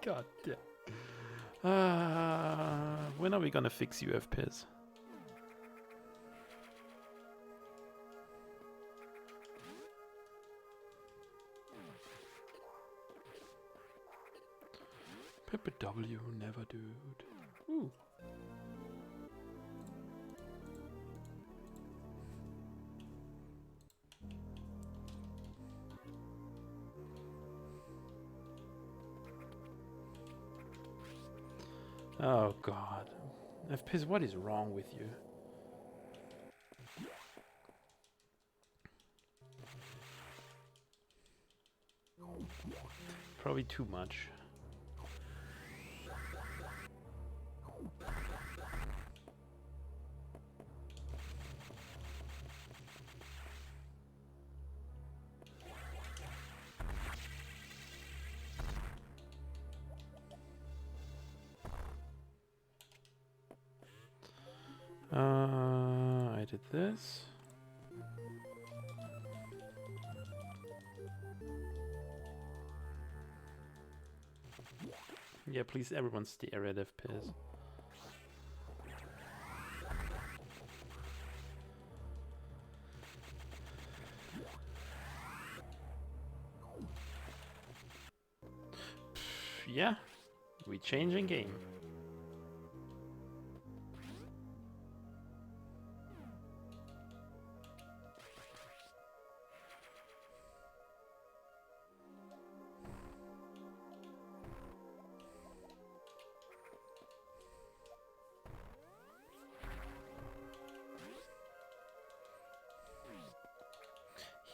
God damn. When are we gonna fix you, FPS? Pepper W, never dude. Ooh. Oh god. FPS, what is wrong with you? Probably too much. I did this. Yeah, please everyone stare at FPS. Yeah, we changing game.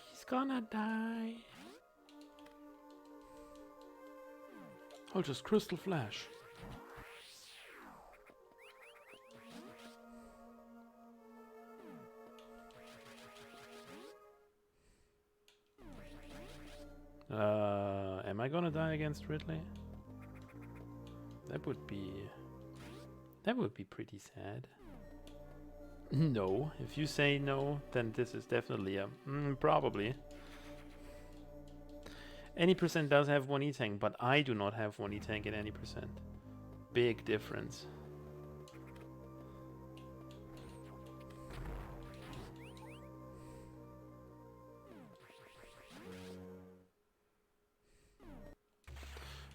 He's gonna die. Oh, just Crystal Flash. Am I gonna die against Ridley? That would be pretty sad. No. If you say no, then this is definitely a probably. Any percent does have one E-tank, but I do not have one E-tank in any percent. Big difference.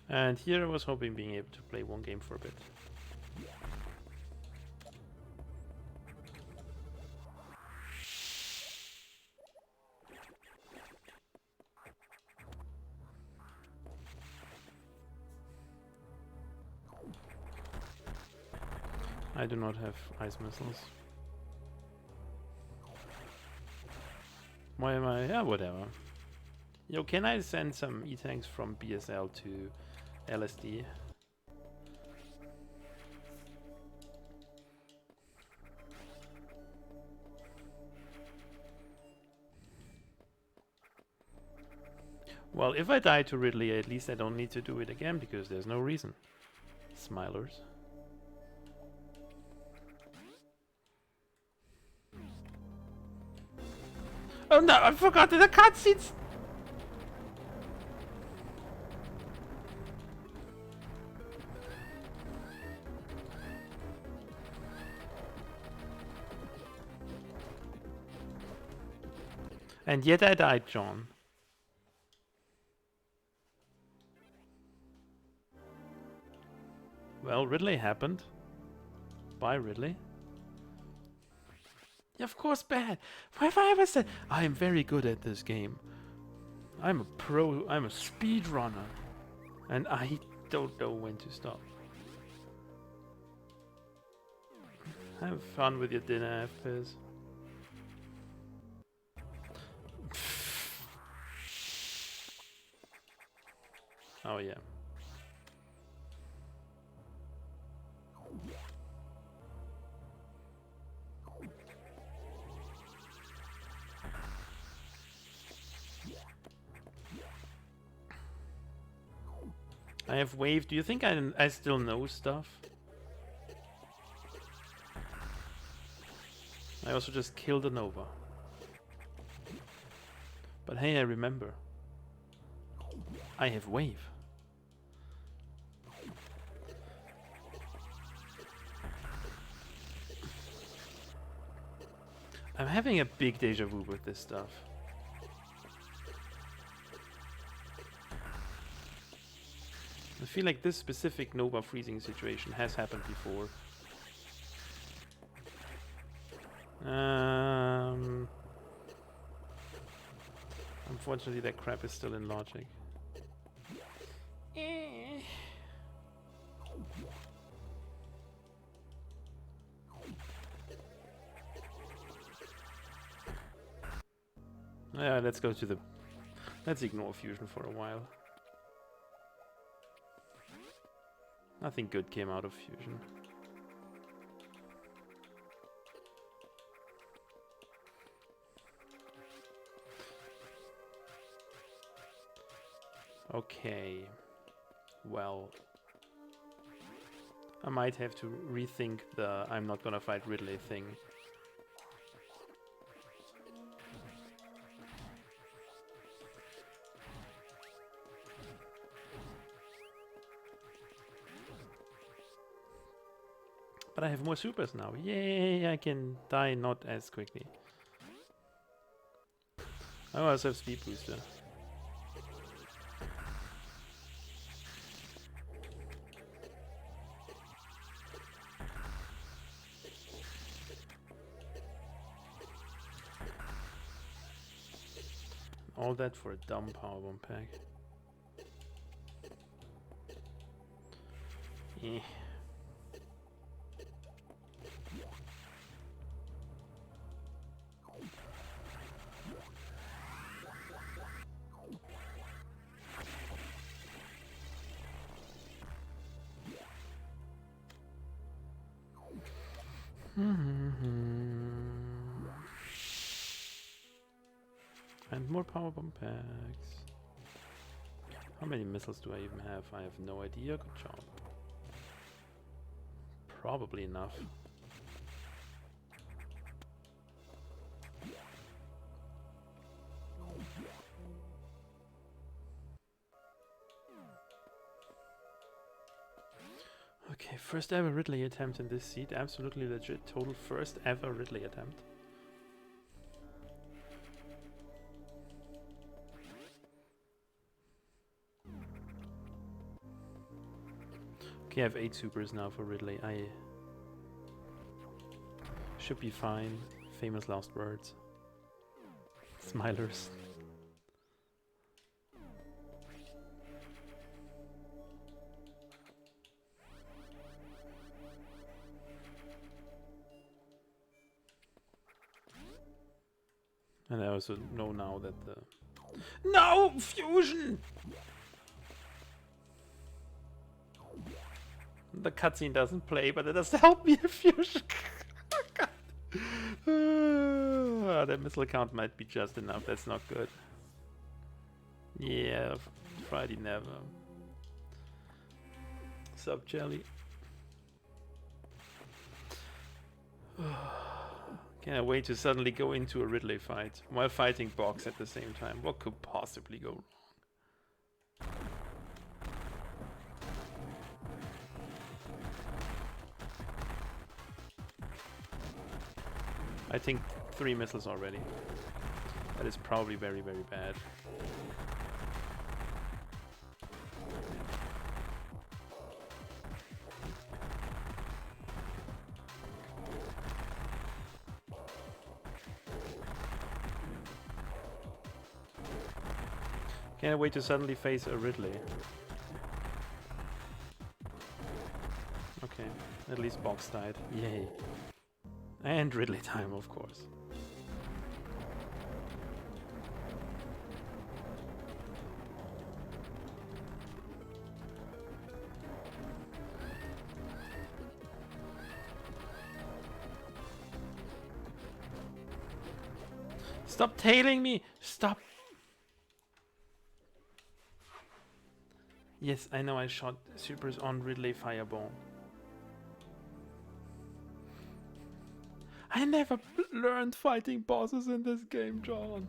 And here I was hoping being able to play one game for a bit. I do not have ice missiles. Why am I? Yeah, whatever. Yo, can I send some E-tanks from BSL to LSD? Well, if I die to Ridley, at least I don't need to do it again, because there's no reason. Smilers. Oh no, I forgot the cutscenes! And yet I died, John. Well, Ridley happened. Bye, Ridley. Yeah, of course, bad. Why have I ever said I am very good at this game? I'm a pro. I'm a speedrunner, and I don't know when to stop. Have fun with your dinner, FPS. Oh yeah. I have wave. Do you think I still know stuff? I also just killed a Nova. But hey, I remember. I have wave. I'm having a big deja vu with this stuff. I feel like this specific Nova freezing situation has happened before. Unfortunately, that crap is still in logic. Yeah, let's go to the... Let's ignore Fusion for a while. Nothing good came out of Fusion. Okay. Well, I might have to rethink the I'm not gonna fight Ridley thing. But I have more supers now. Yay, I can die not as quickly. I also have speed booster. All that for a dumb powerbomb pack. Eh. And more powerbomb packs. How many missiles do I even have? I have no idea. Good job. Probably enough. Okay, first ever Ridley attempt in this seat. Absolutely legit. Total first ever Ridley attempt. Okay, I have 8 supers now for Ridley. I should be fine. Famous last words. Smilers. And I also know now that the... No! Fusion! The cutscene doesn't play, but it does help me in Fusion. That missile count might be just enough. That's not good. Yeah, Friday never. Sup, Jelly? Can't wait to suddenly go into a Ridley fight while fighting Box at the same time. What could possibly go wrong? I think 3 missiles already. That is probably very, very bad. Can't wait to suddenly face a Ridley. Okay, at least Box died. Yay. And Ridley time, of course. Stop tailing me! Stop! Yes, I know I shot supers on Ridley Fireball. I never learned fighting bosses in this game, John.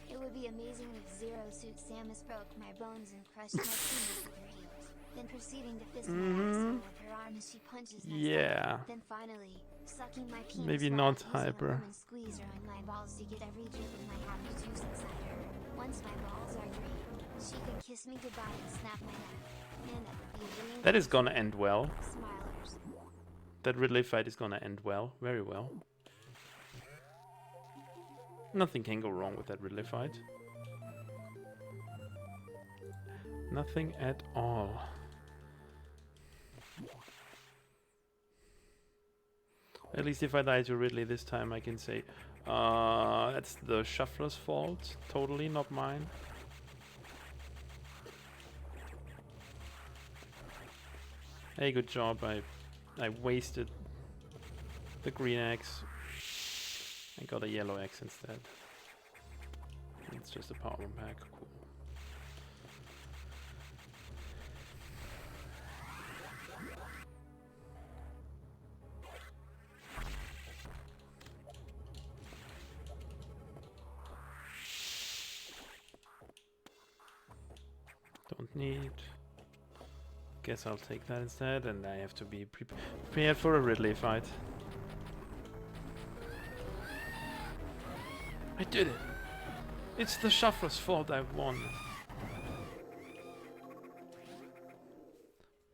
It would be amazing if Zero Suit Samus broke my bones and crushed my fingers with her heels, then proceeding to fist my asshole with her arm as she punches my stomach. Then finally, sucking my penis maybe while not using hyper. a lemon squeezer on my balls to get every drip of my happy juice inside her. Once my balls are drained, she could kiss me goodbye and snap my neck. Man, that would be a dream. That is gonna end well. Smilers. That Ridley fight is gonna end well. Very well. Nothing can go wrong with that Ridley fight. Nothing at all. At least if I die to Ridley this time, I can say, that's the shuffler's fault. Totally not mine. Hey, good job. I wasted the green X. I got a yellow X instead. It's just a power room pack. Cool. Don't need. Guess I'll take that instead, and I have to be prepared for a Ridley fight. I did it! It's the shuffler's fault I won.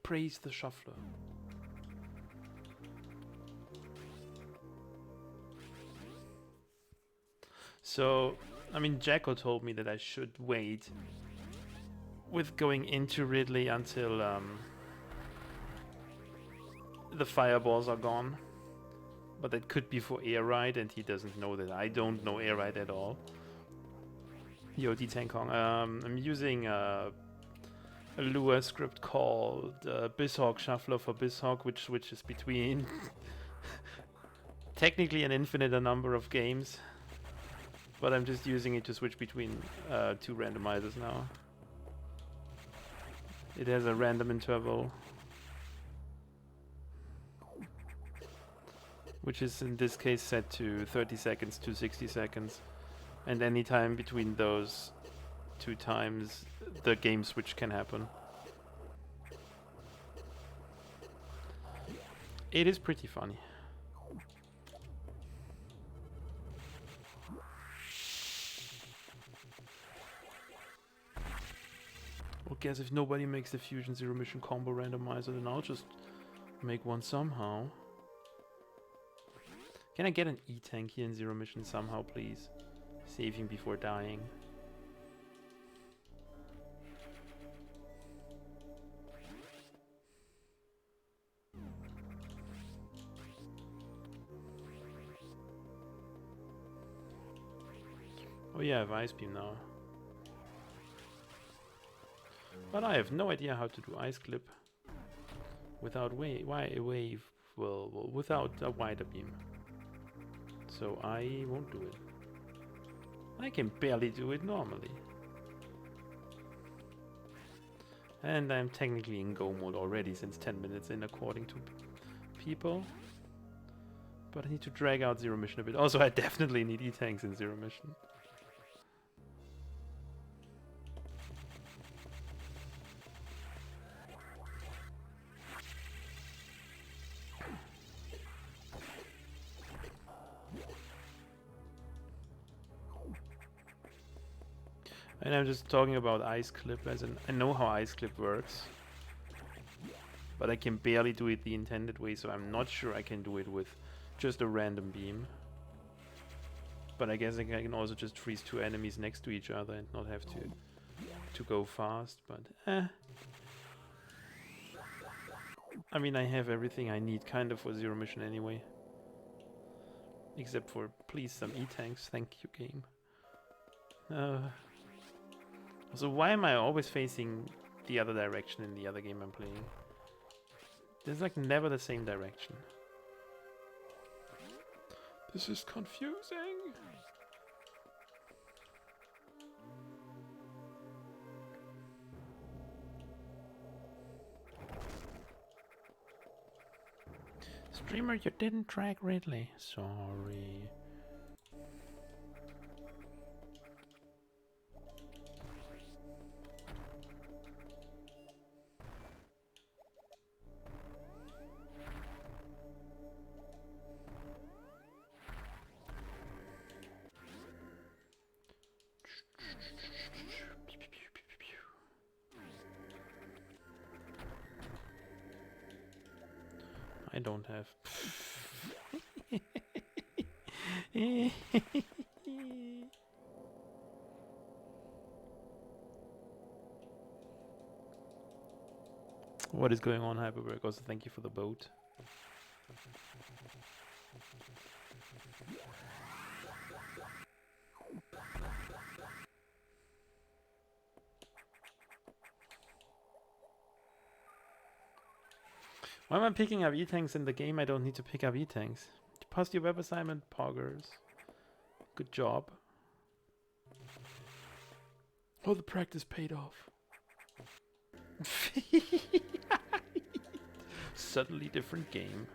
Praise the shuffler. So, I mean, Jacko told me that I should wait with going into Ridley until the fireballs are gone. But that could be for air ride, and he doesn't know that I don't know air ride at all. Yo, D10 Kong. I'm using a Lua script called Bizhawk Shuffler for Bizhawk, which is between technically an infinite number of games. But I'm just using it to switch between two randomizers now. It has a random interval, which is in this case set to 30 seconds to 60 seconds. And any time between those two times, the game switch can happen. It is pretty funny. Well, guess if nobody makes the Fusion Zero Mission Combo Randomizer, then I'll just make one somehow. Can I get an E-Tank here in Zero Mission somehow, please? Saving before dying. Oh yeah, I have Ice Beam now. But I have no idea how to do Ice Clip without without a wider beam. So I won't do it. I can barely do it normally. And I'm technically in go mode already since 10 minutes in, according to people. But I need to drag out Zero Mission a bit. Also, I definitely need E-Tanks in Zero Mission. And I'm just talking about Ice Clip, as in I know how Ice Clip works, but I can barely do it the intended way, so I'm not sure I can do it with just a random beam. But I guess I can also just freeze two enemies next to each other and not have to go fast, but I mean, I have everything I need kind of for Zero Mission anyway. Except for, please, some E-Tanks. Thank you, game. So why am I always facing the other direction in the other game I'm playing? There's like never the same direction. This is confusing. Streamer, you didn't track Ridley. Sorry. I don't have. What is going on, Hyperberg? Also, thank you for the boat. Why am I picking up E-tanks in the game? I don't need to pick up E-tanks. You passed your web assignment, poggers. Good job. Oh, the practice paid off. Suddenly different game.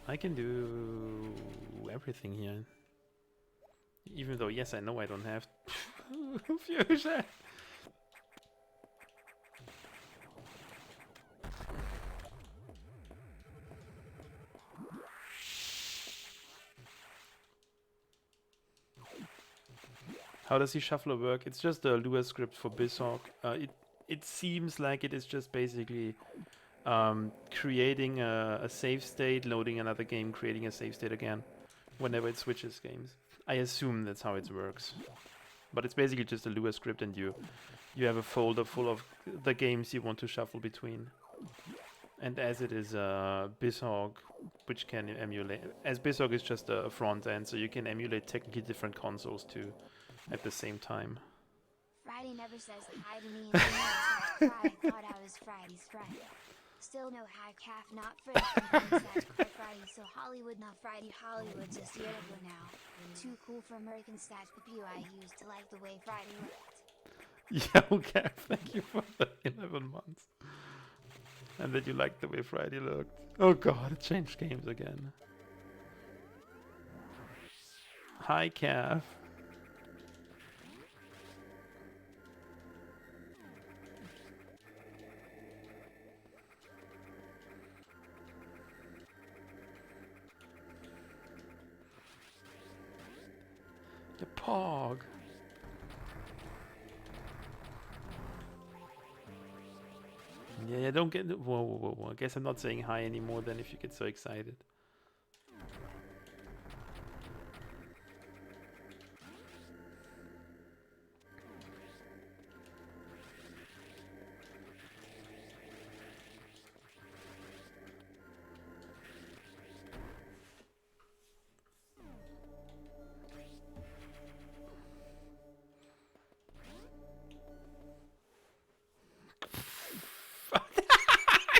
I can do everything here. Even though, yes, I know I don't have fusion. How does the shuffler work? It's just a Lua script for Bizhawk. It seems like it is just basically creating a save state, loading another game, creating a save state again, whenever it switches games. I assume that's how it works. But it's basically just a Lua script, and you have a folder full of the games you want to shuffle between. And as it is Bizhawk, which can emulate, as Bizhawk is just a front end, so you can emulate technically different consoles too at the same time. Friday never says hi to me and I thought I was Friday's Friday. Still no high calf, not Friday, Friday, so Hollywood, not Friday, Hollywood, just year ago now. Too cool for American stats, but I used to like the way Friday looked. Yeah, okay, thank you for the 11 months. And that you liked the way Friday looked. Oh god, it changed games again. Hi, calf. The pog. Yeah, don't get... Whoa. I guess I'm not saying hi anymore then if you get so excited.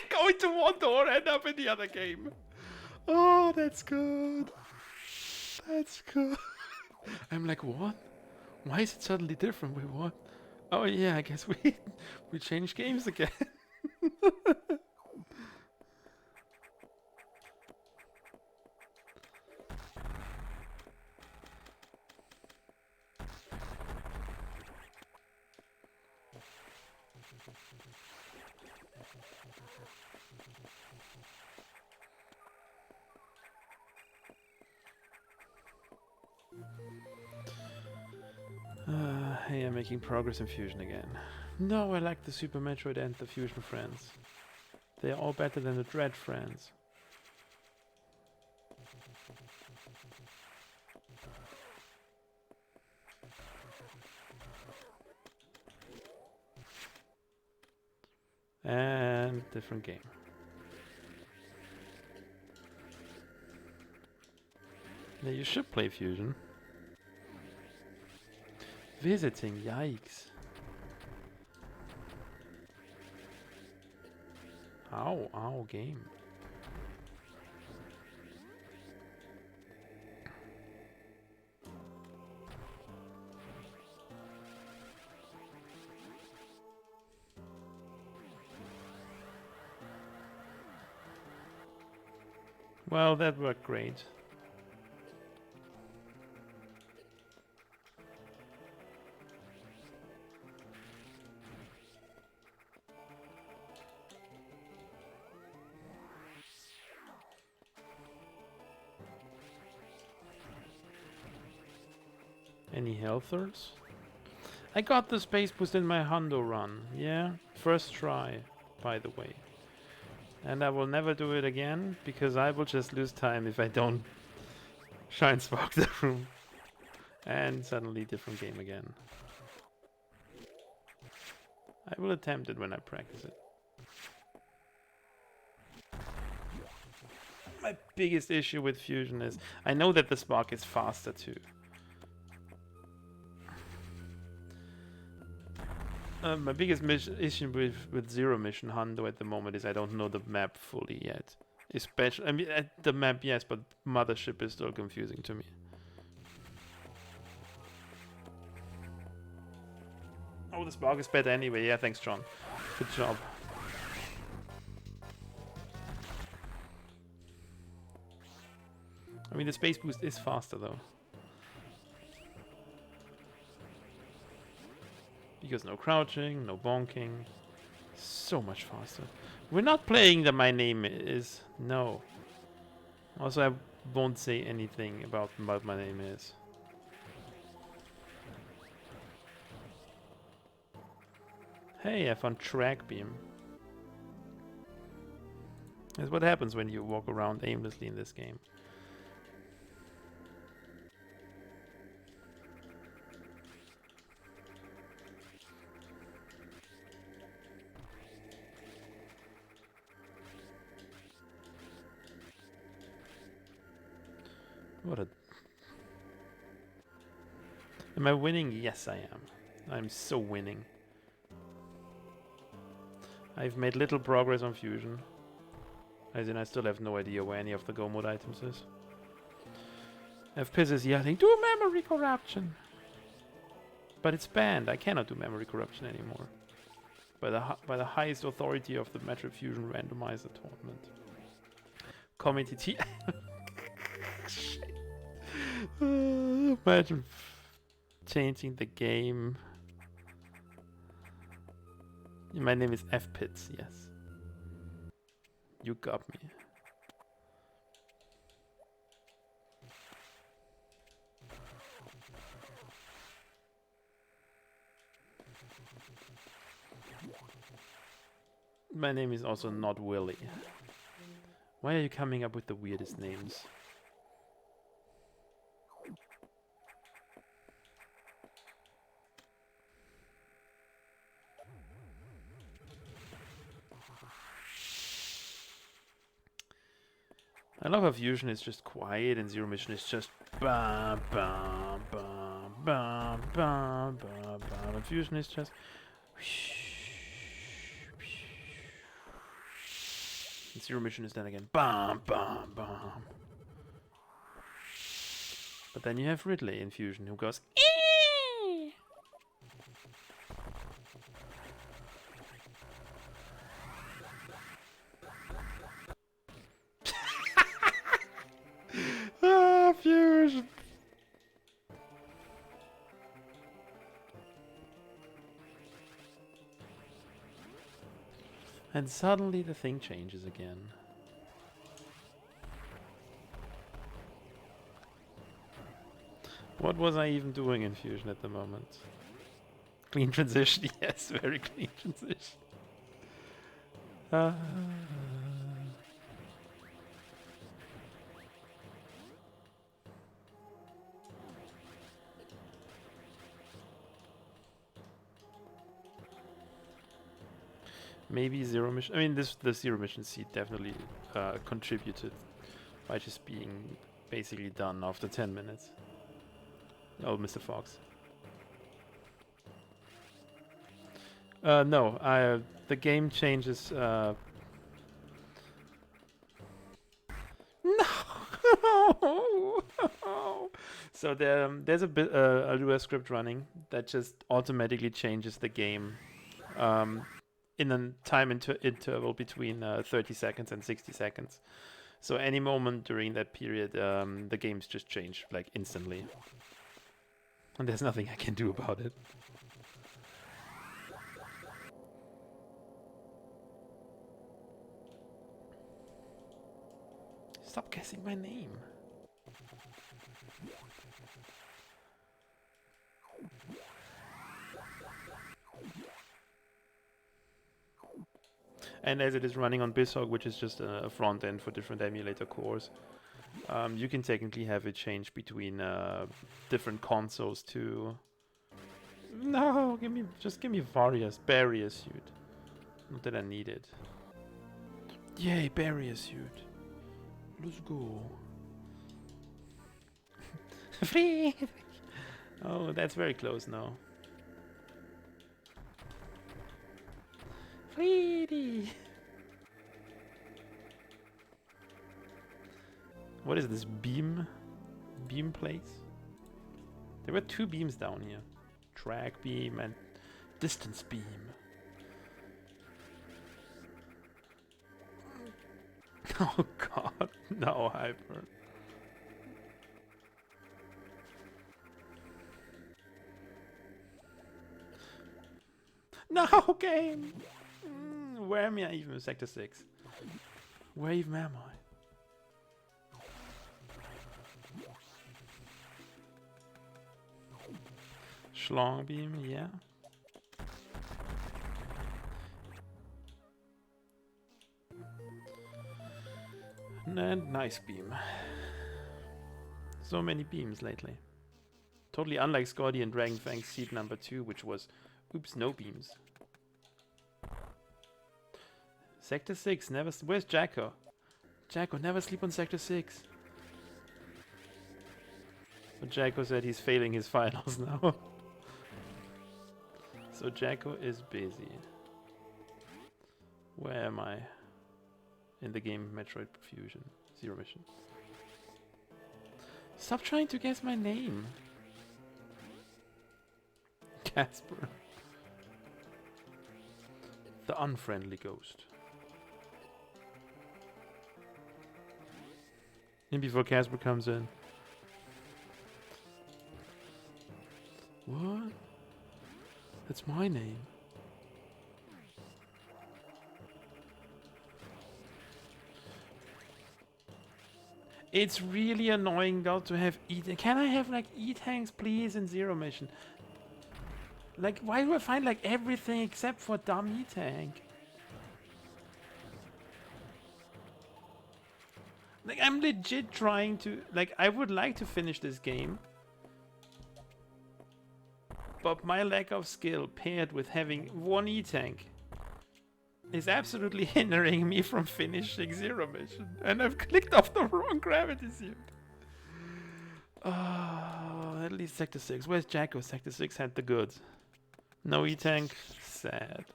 Going to one door, end up in the other game. Oh, that's good. That's good. I'm like, what? Why is it suddenly different? Wait, what? Oh yeah, I guess we changed games again. Hey, I'm making progress in Fusion again. No, I like the Super Metroid and the Fusion friends. They are all better than the Dread friends. And different game. Yeah, you should play Fusion. Visiting, yikes. Ow, game. Well, that worked great. Any healthers? I got the space boost in my Hundo run. Yeah, first try, by the way. And I will never do it again, because I will just lose time if I don't Shine spark the room. And suddenly different game again. I will attempt it when I practice it. My biggest issue with Fusion is I know that the spark is faster too. My biggest issue with Zero Mission Hundo at the moment is I don't know the map fully yet. Especially, I mean, the map, yes, but Mothership is still confusing to me. Oh, the spark is better anyway. Yeah, thanks, John. Good job. I mean, the space boost is faster though. Because no crouching, no bonking. So much faster. We're not playing the My Name Is. No. Also, I won't say anything about what My Name Is. Hey, I found track beam. That's what happens when you walk around aimlessly in this game. What a... Am I winning? Yes, I am. I'm so winning. I've made little progress on Fusion. As in, I still have no idea where any of the Go mode items is. FPIS is yelling, do memory corruption! But it's banned. I cannot do memory corruption anymore. By the highest authority of the Metroid Fusion Randomizer tournament. Committee Imagine changing the game. My name is FPITS, yes. You got me. My name is also not Willy. Why are you coming up with the weirdest names? I love how Fusion is just quiet and Zero Mission is just bam bam bam bam bam bam bam. And Fusion is just and Zero Mission is then again bam bam bam. But then you have Ridley in Fusion who goes eee! Ah, Fusion. And suddenly the thing changes again. What was I even doing in Fusion at the moment? Clean transition, yes, very clean transition. Maybe Zero Mission. I mean, the Zero Mission seed definitely contributed by just being basically done after 10 minutes. Oh, Mr. Fox. No, the game changes. No. So there's a bit a Lua script running that just automatically changes the game. In a time interval between 30 seconds and 60 seconds. So any moment during that period, the games just change, like, instantly. And there's nothing I can do about it. Stop guessing my name. And as it is running on Bizhawk, which is just a front end for different emulator cores, You can technically have it change between different consoles too. No, just give me Various barrier suit. Not that I need it. Yay, barrier suit. Let's go. Free. Oh, that's very close now. Free. What is this beam? Beam plates? There were 2 beams down here. Track beam and distance beam. Oh god, no hyper. No game! Where am I even? Sector 6. Where even am I? Schlong beam, yeah. And nice beam. So many beams lately. Totally unlike Scotty and Dragonfang's seed number 2, which was, oops, no beams. Sector 6, never. Where's Jacko? Jacko, never sleep on Sector 6. But Jacko said he's failing his finals now. So Jacko is busy. Where am I? In the game Metroid Fusion. Zero Mission. Stop trying to guess my name. Casper. The unfriendly ghost. And before Casper comes in. What? That's my name. It's really annoying though to have Can I have like E-tanks please in Zero Mission? Like why do I find like everything except for dumb E-tank? Like I'm legit trying to I would like to finish this game. But my lack of skill paired with having 1 E-tank is absolutely hindering me from finishing Zero Mission. And I've clicked off the wrong gravity suit. Oh, at least Sector 6. Where's Jacko? Sector 6 had the goods. No E-tank? Sad.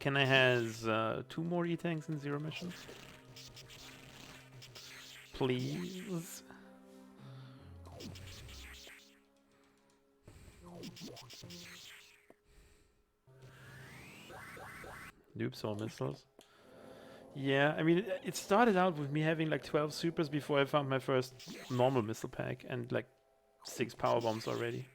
Can I have 2 more E-tanks in Zero Mission? Please? Oops, all missiles. Yeah, I mean, it started out with me having like 12 supers before I found my first normal missile pack and like 6 power bombs already.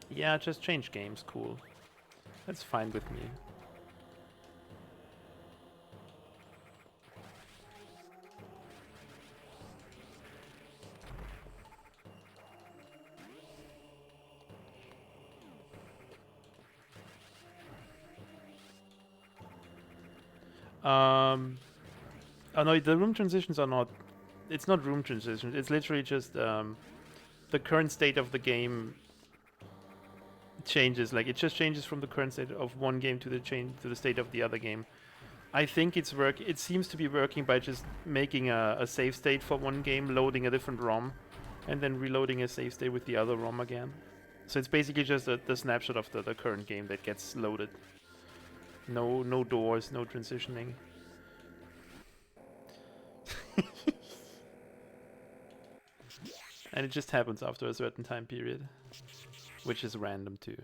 Yeah, just change games, cool. That's fine with me. Oh no, the room transitions are not... It's not room transitions, it's literally just the current state of the game changes. Like, it just changes from the current state of one game to the state of the other game. I think it seems to be working by just making a save state for one game, loading a different ROM, and then reloading a save state with the other ROM again. So it's basically just the snapshot of the current game that gets loaded. No doors, no transitioning. And it just happens after a certain time period, which is random too.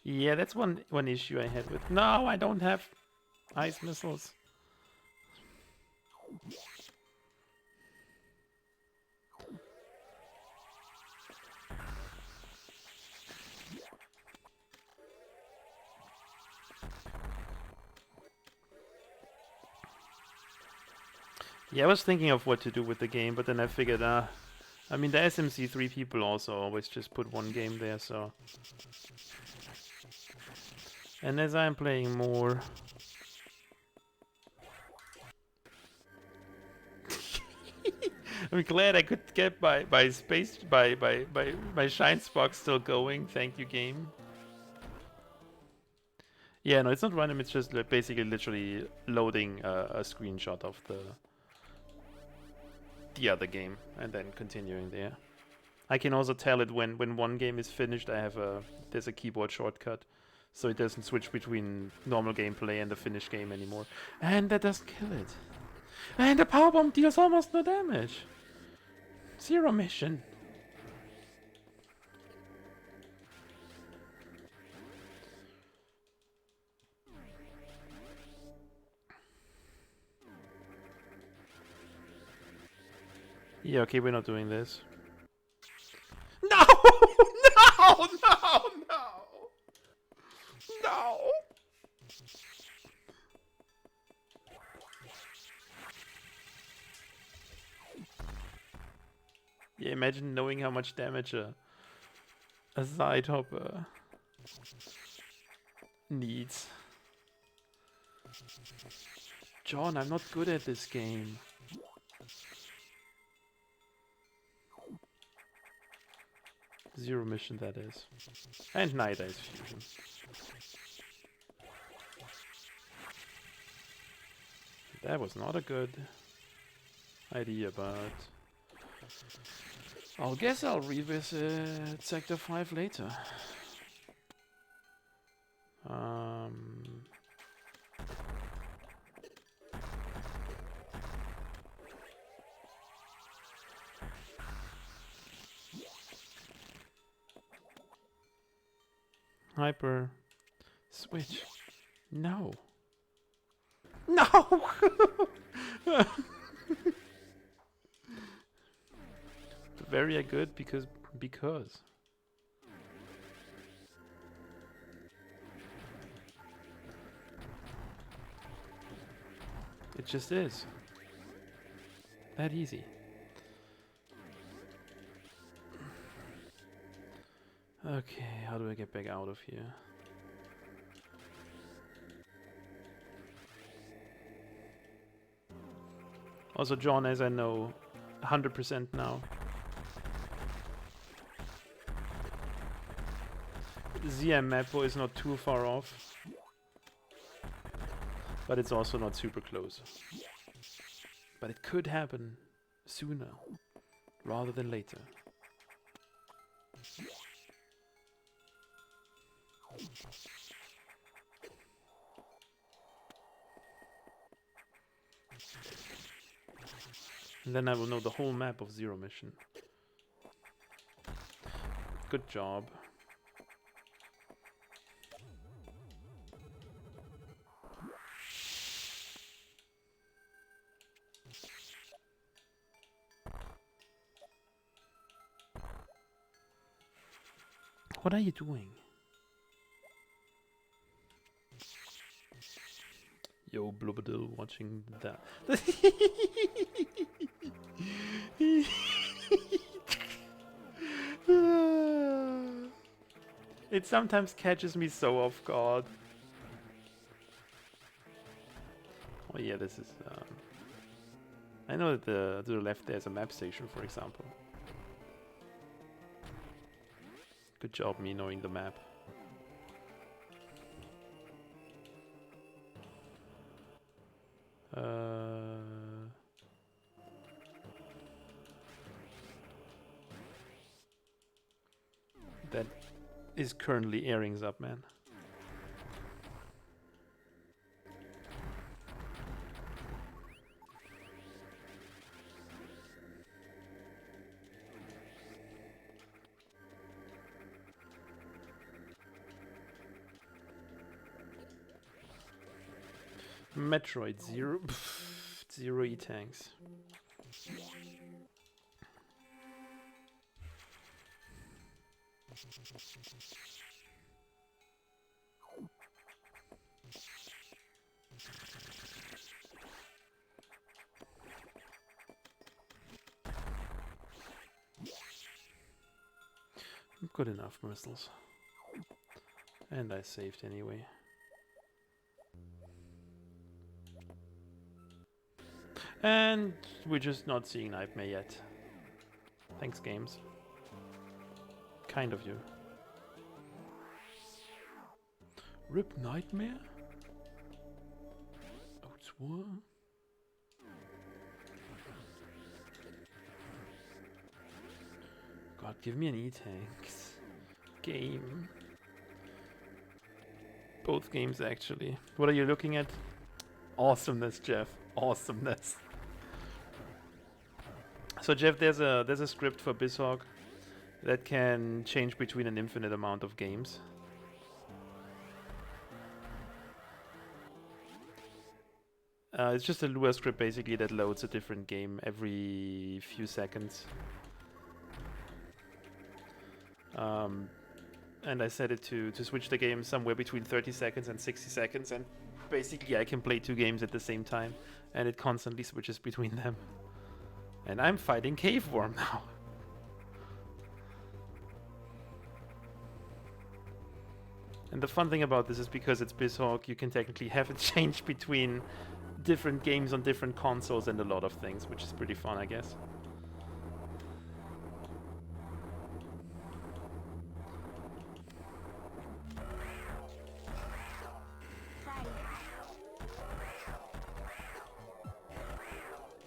Yeah, that's one issue I had with... No, I don't have ice missiles. Yeah, I was thinking of what to do with the game, but then I figured, I mean, the SMC3 people also always just put one game there, so... And as I'm playing more... I'm glad I could get my Shine Spark still going. Thank you, game. Yeah, no, it's not random. It's just like basically literally loading a screenshot of the other game and then continuing there. I can also tell it when one game is finished. There's a keyboard shortcut, so it doesn't switch between normal gameplay and the finished game anymore. And that doesn't kill it. And the power bomb deals almost no damage. Zero mission. Yeah, okay, we're not doing this. No! No! No! No! No! Yeah, imagine knowing how much damage a side hopper needs. John, I'm not good at this game. Zero mission, that is. And Night Eyes Fusion. That was not a good idea, but... I guess I'll revisit Sector 5 later. Hyper. Switch. No. No! Very good because. It just is. That easy. Okay, how do I get back out of here? Also, John, as I know, 100% now. ZM Mapo is not too far off, but it's also not super close. But it could happen sooner rather than later. And then I will know the whole map of Zero Mission. Good job. What are you doing? Yo, Blubbadil watching that. It sometimes catches me so off guard. Oh yeah, this is... I know that to the left there's a map station, for example. Good job me knowing the map. That is currently airings up, man. Metroid Zero. Zero E-tanks. Good enough missiles. And I saved anyway. And we're just not seeing Nightmare yet. Thanks, games. Kind of you. Rip Nightmare? Oh, it's what? God, give me an E-Tanks game. Both games, actually. What are you looking at? Awesomeness, Jeff. Awesomeness. So, Jeff, there's a script for Bizhawk that can change between an infinite amount of games. It's just a Lua script, basically, that loads a different game every few seconds. And I set it to switch the game somewhere between 30 seconds and 60 seconds, and basically I can play two games at the same time, and it constantly switches between them. And I'm fighting Cave Worm now. And the fun thing about this is because it's Bizhawk, you can technically have it change between different games on different consoles and a lot of things, which is pretty fun, I guess.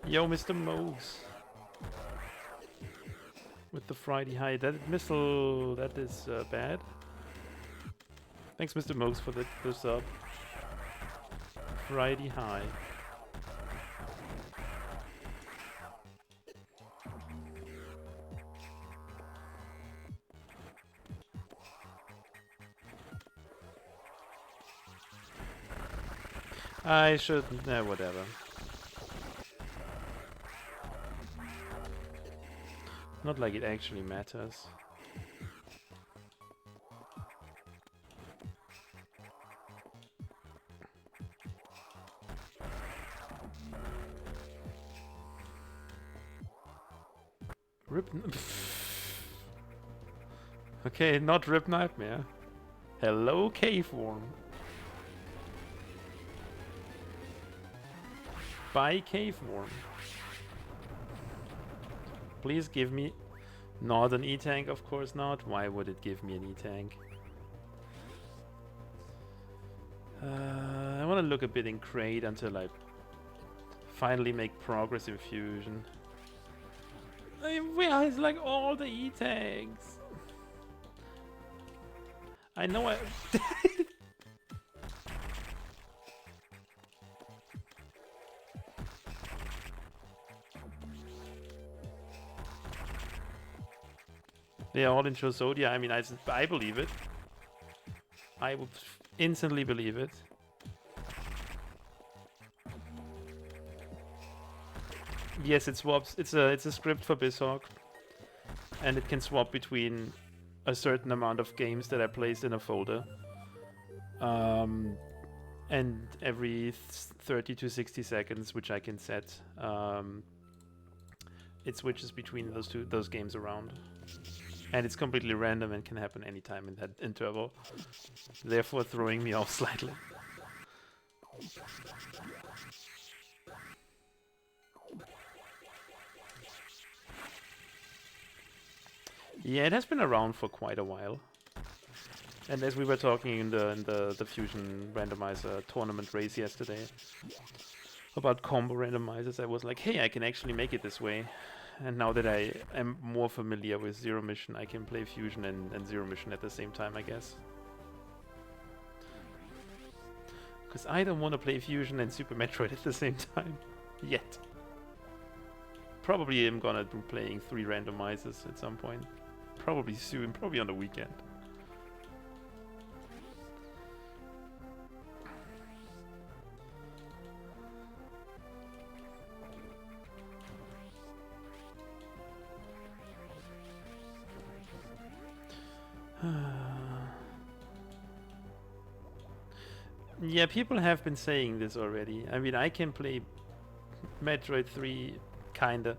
Yo, Mr. Mogs. With the Friday High. That missile, that is bad. Thanks, Mr. Mogs, for the sub. Friday High. I shouldn't. Whatever. Not like it actually matters. Rip. Okay, not Rip Nightmare. Hello, Cave Worm. Bye, Cave Worm. Please give me not an E-Tank, of course not. Why would it give me an E-Tank? I want to look a bit in Crate until I finally make progress in Fusion. Where is like all the E-Tanks? I know I... They are all in Chosodia. I mean, I believe it. I would instantly believe it. Yes, it swaps. It's a script for Bizhawk, and it can swap between a certain amount of games that I placed in a folder. And every 30 to 60 seconds, which I can set, it switches between those games around. And it's completely random and can happen anytime in that interval, therefore throwing me off slightly. Yeah, it has been around for quite a while. And as we were talking in the Fusion Randomizer tournament race yesterday about combo randomizers, I was like, hey, I can actually make it this way. And now that I am more familiar with Zero Mission, I can play Fusion and Zero Mission at the same time, I guess. Because I don't want to play Fusion and Super Metroid at the same time. Yet. Probably I'm gonna do playing 3 randomizers at some point. Probably soon, probably on the weekend. Yeah, people have been saying this already. I mean, I can play Metroid 3, kinda,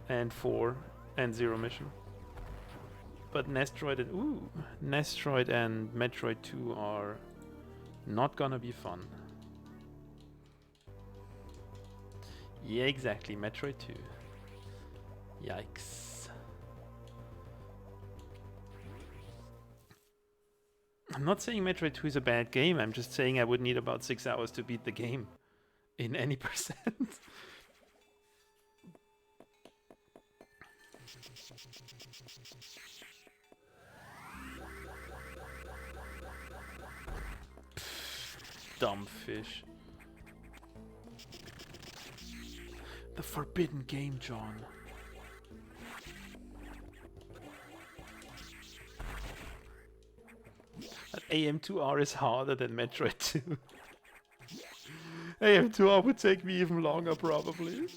and 4, and Zero Mission. But Nestroid and Metroid 2 are not gonna be fun. Yeah, exactly, Metroid 2. Yikes. I'm not saying Metroid 2 is a bad game, I'm just saying I would need about 6 hours to beat the game. In any percent. Dumb fish. The forbidden game, John. But AM2R is harder than Metroid 2. AM2R would take me even longer, probably.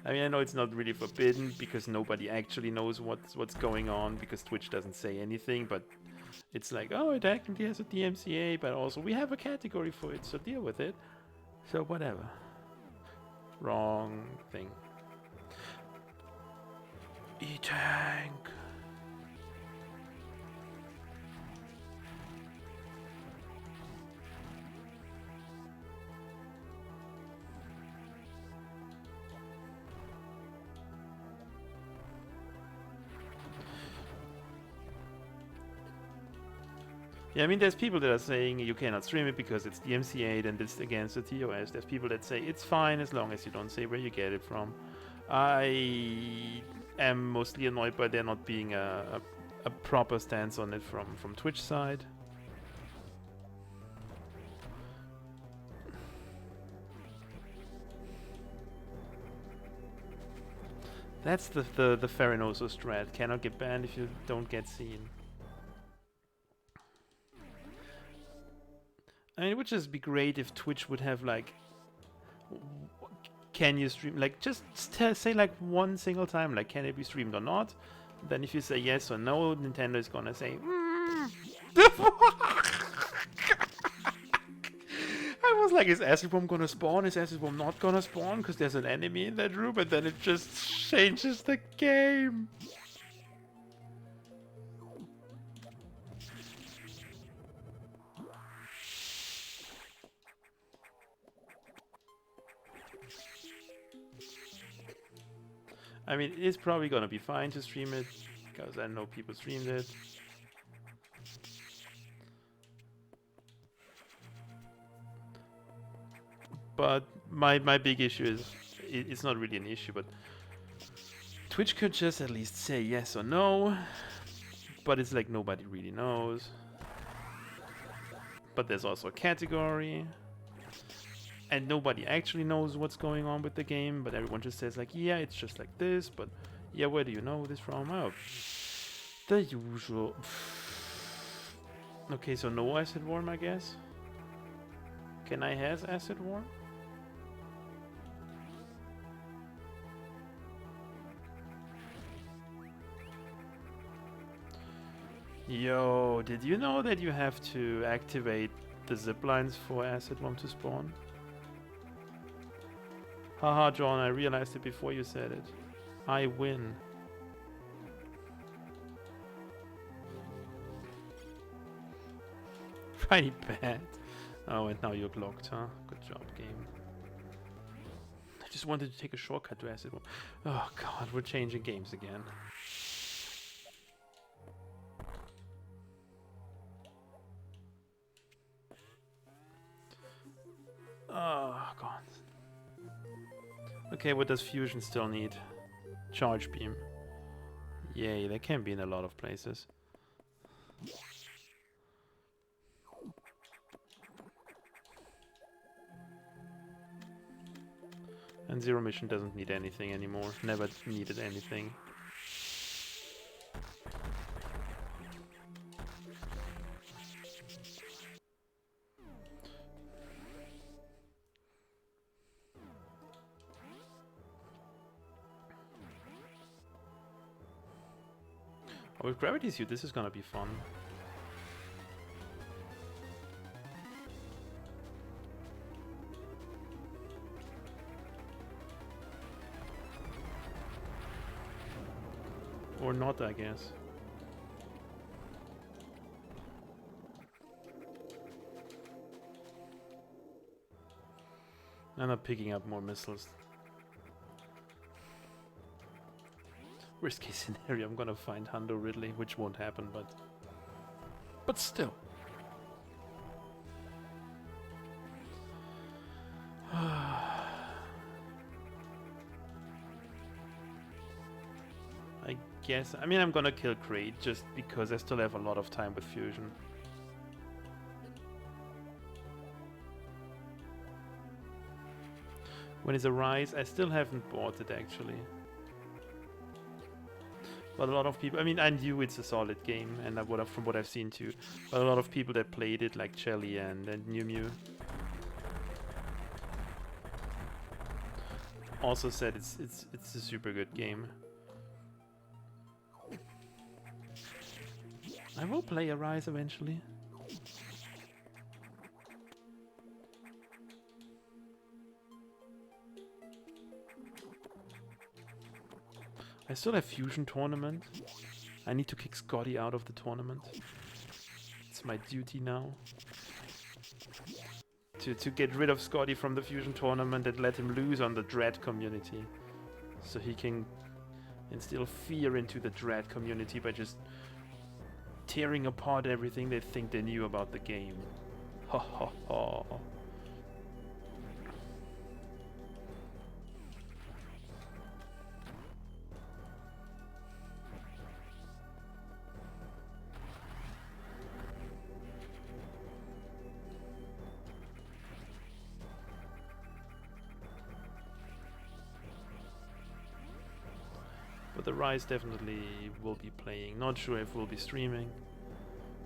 I mean, I know it's not really forbidden because nobody actually knows what's going on because Twitch doesn't say anything, but it's like, oh, it technically has a DMCA, but also we have a category for it, so deal with it. So whatever. Wrong thing. E-Tank. Yeah, I mean, there's people that are saying you cannot stream it because it's DMCA and it's against the TOS. There's people that say it's fine as long as you don't say where you get it from. I am mostly annoyed by there not being a proper stance on it from Twitch side. That's the Ferinoso strat. Cannot get banned if you don't get seen. I mean, it would just be great if Twitch would have like, can you stream, like just say like one single time, like can it be streamed or not? Then if you say yes or no, Nintendo is gonna say, I was like, is Acid Bomb gonna spawn? Is Acid Bomb not gonna spawn? Because there's an enemy in that room, and then it just changes the game. I mean, it's probably gonna be fine to stream it, because I know people streamed it. But my big issue is, it's not really an issue, but Twitch could just at least say yes or no, but it's like nobody really knows. But there's also a category, and nobody actually knows what's going on with the game, but everyone just says like, yeah, it's just like this, but yeah, where do you know this from? Oh, the usual. Okay, so no Acid Worm, I guess. Can I has Acid Worm? Yo, did you know that you have to activate the ziplines for Acid Worm to spawn? Haha, John, I realized it before you said it. I win. Pretty bad. Oh, and now you're blocked, huh? Good job, game. I just wanted to take a shortcut to Acid Worm. Oh god, we're changing games again. Oh god. Okay, what does Fusion still need? Charge Beam. Yay, that can be in a lot of places. And Zero Mission doesn't need anything anymore. Never needed anything. Oh, with Gravity Suit, this is gonna be fun. Or not, I guess. I'm not picking up more missiles. Worst case scenario, I'm gonna find Hundo Ridley, which won't happen, but still. I guess. I mean, I'm gonna kill Kraid just because I still have a lot of time with Fusion. When it's a Rise, I still haven't bought it actually. But a lot of people, I mean, I knew it's a solid game, and from what I've seen too. But a lot of people that played it, like Chelly and New Mew, also said it's a super good game. I will play Arise eventually. I still have Fusion tournament. I need to kick Scotty out of the tournament. It's my duty now. To get rid of Scotty from the Fusion tournament and let him lose on the Dread community. So he can instill fear into the Dread community by just tearing apart everything they think they knew about the game. Ha ha ha. But the Rise definitely will be playing. Not sure if we'll be streaming,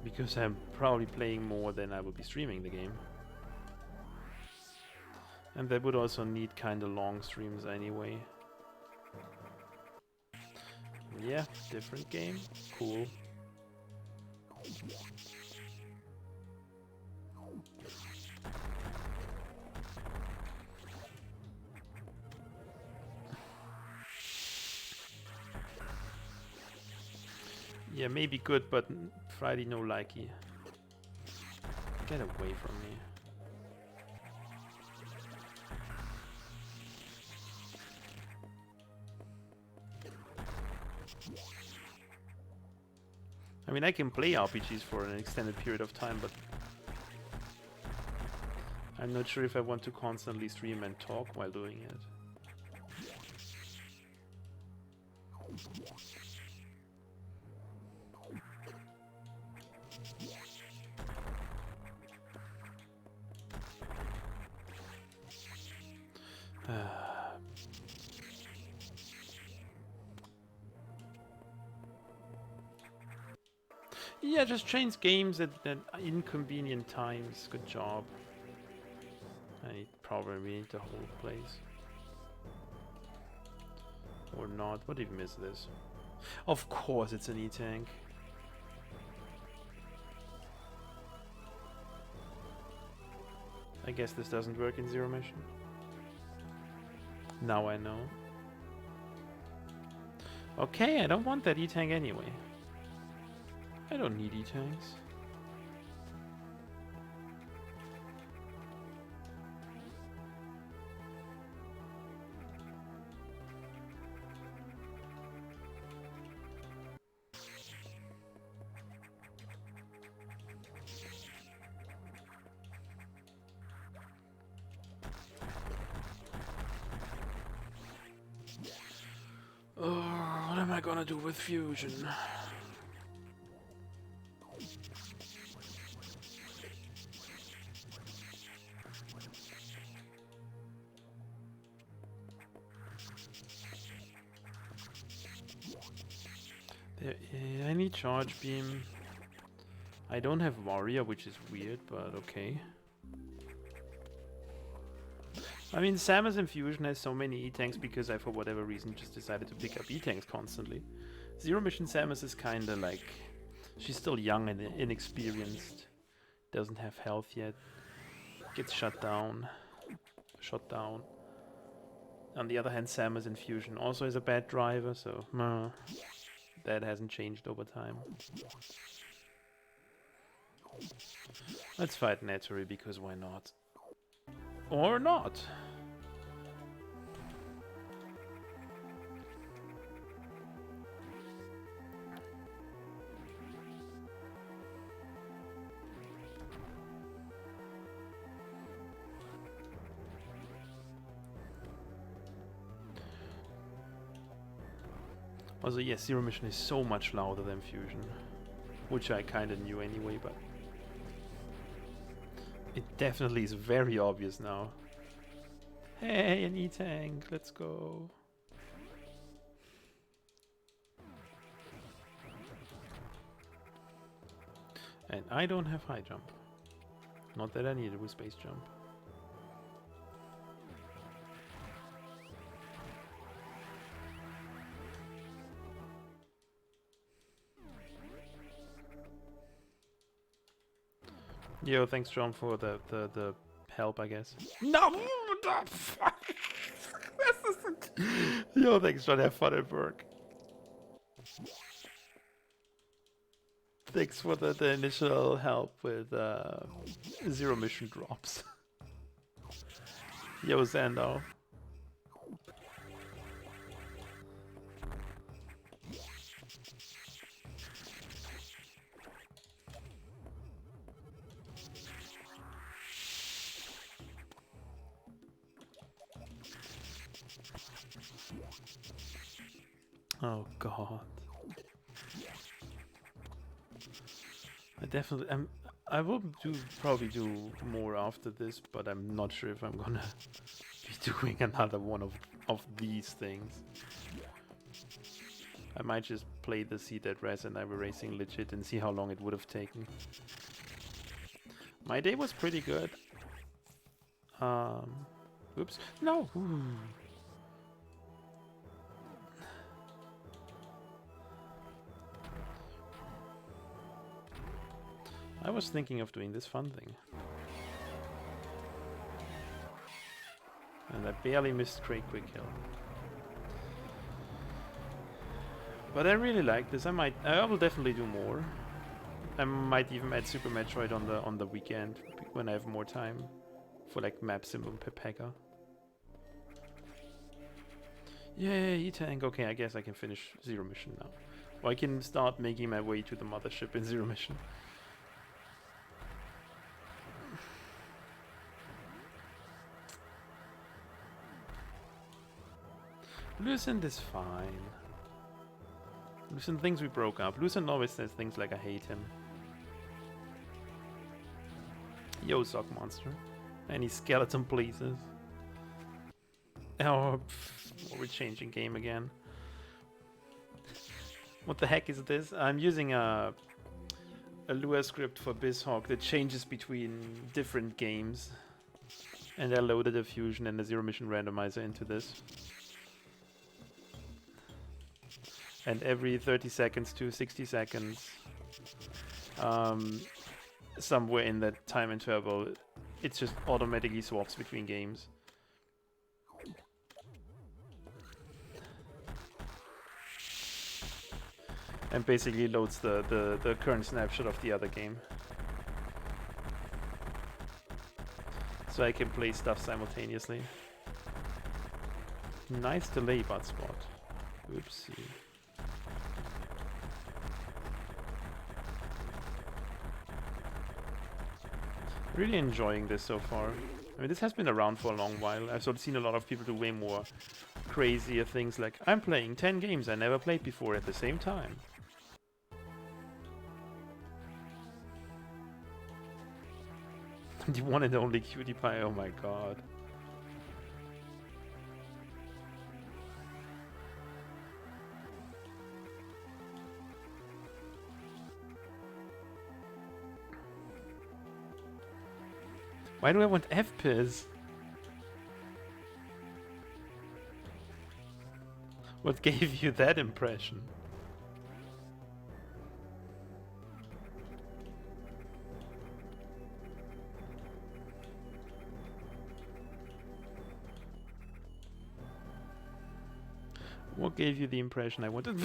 because I'm probably playing more than I will be streaming the game. And that would also need kinda long streams anyway. Yeah, different game. Cool. Yeah, maybe good, but Friday no likey. Get away from me. I mean, I can play RPGs for an extended period of time, but I'm not sure if I want to constantly stream and talk while doing it. Yeah, just change games at inconvenient times. Good job. I probably need the whole place. Or not. What if you miss this? Of course it's an E-Tank. I guess this doesn't work in Zero Mission. Now I know. Okay, I don't want that E-Tank anyway. I don't need E-Tanks. Oh, what am I gonna do with Fusion? I need Charge Beam. I don't have Warrior, which is weird, but okay. I mean, Samus in Fusion has so many E-Tanks because I, for whatever reason, just decided to pick up E-Tanks constantly. Zero Mission Samus is kinda like... she's still young and inexperienced. Doesn't have health yet. Gets shut down. Shot down. On the other hand, Samus in Fusion also is a bad driver, so... that hasn't changed over time. Let's fight Neturi, because why not? Or not! Also, yes, Zero Mission is so much louder than Fusion, which I kinda knew anyway, but it definitely is very obvious now. Hey, an E-Tank, let's go. And I don't have high jump. Not that I need it with space jump. Yo, thanks John for the help, I guess. No! What the fuck? Yo, thanks John, have fun at work. Thanks for the initial help with Zero Mission drops. Yo, Zando. Oh god. I definitely I will probably do more after this, but I'm not sure if I'm gonna be doing another one of these things. I might just play the Sea Dead Res and Ivory Racing legit and see how long it would have taken. My day was pretty good. Oops. No! Ooh. I was thinking of doing this fun thing. And I barely missed Craig Quick Hill. But I really like this. I will definitely do more. I might even add Super Metroid on the weekend when I have more time for like map symbol Pepega. Yay, E-Tank. Okay, I guess I can finish Zero Mission now. Or I can start making my way to the mothership in Zero Mission. Lucent is fine. Lucent thinks we broke up. Lucent always says things like I hate him. Yo, Sock Monster. Any skeleton pleases. Oh, we're changing game again. What the heck is this? I'm using a Lua script for Bizhawk that changes between different games. And I loaded a Fusion and a Zero Mission Randomizer into this. And every 30 seconds to 60 seconds, somewhere in that time interval, it just automatically swaps between games. And basically loads the current snapshot of the other game. So I can play stuff simultaneously. Nice delay butt spot. Oopsie. Really enjoying this so far. I mean, this has been around for a long while. I've sort of seen a lot of people do way more crazier things like, I'm playing 10 games I never played before at the same time. The one and only Cutie Pie, oh my god. Why do I want F-Piz? What gave you that impression? What gave you the impression I wanted?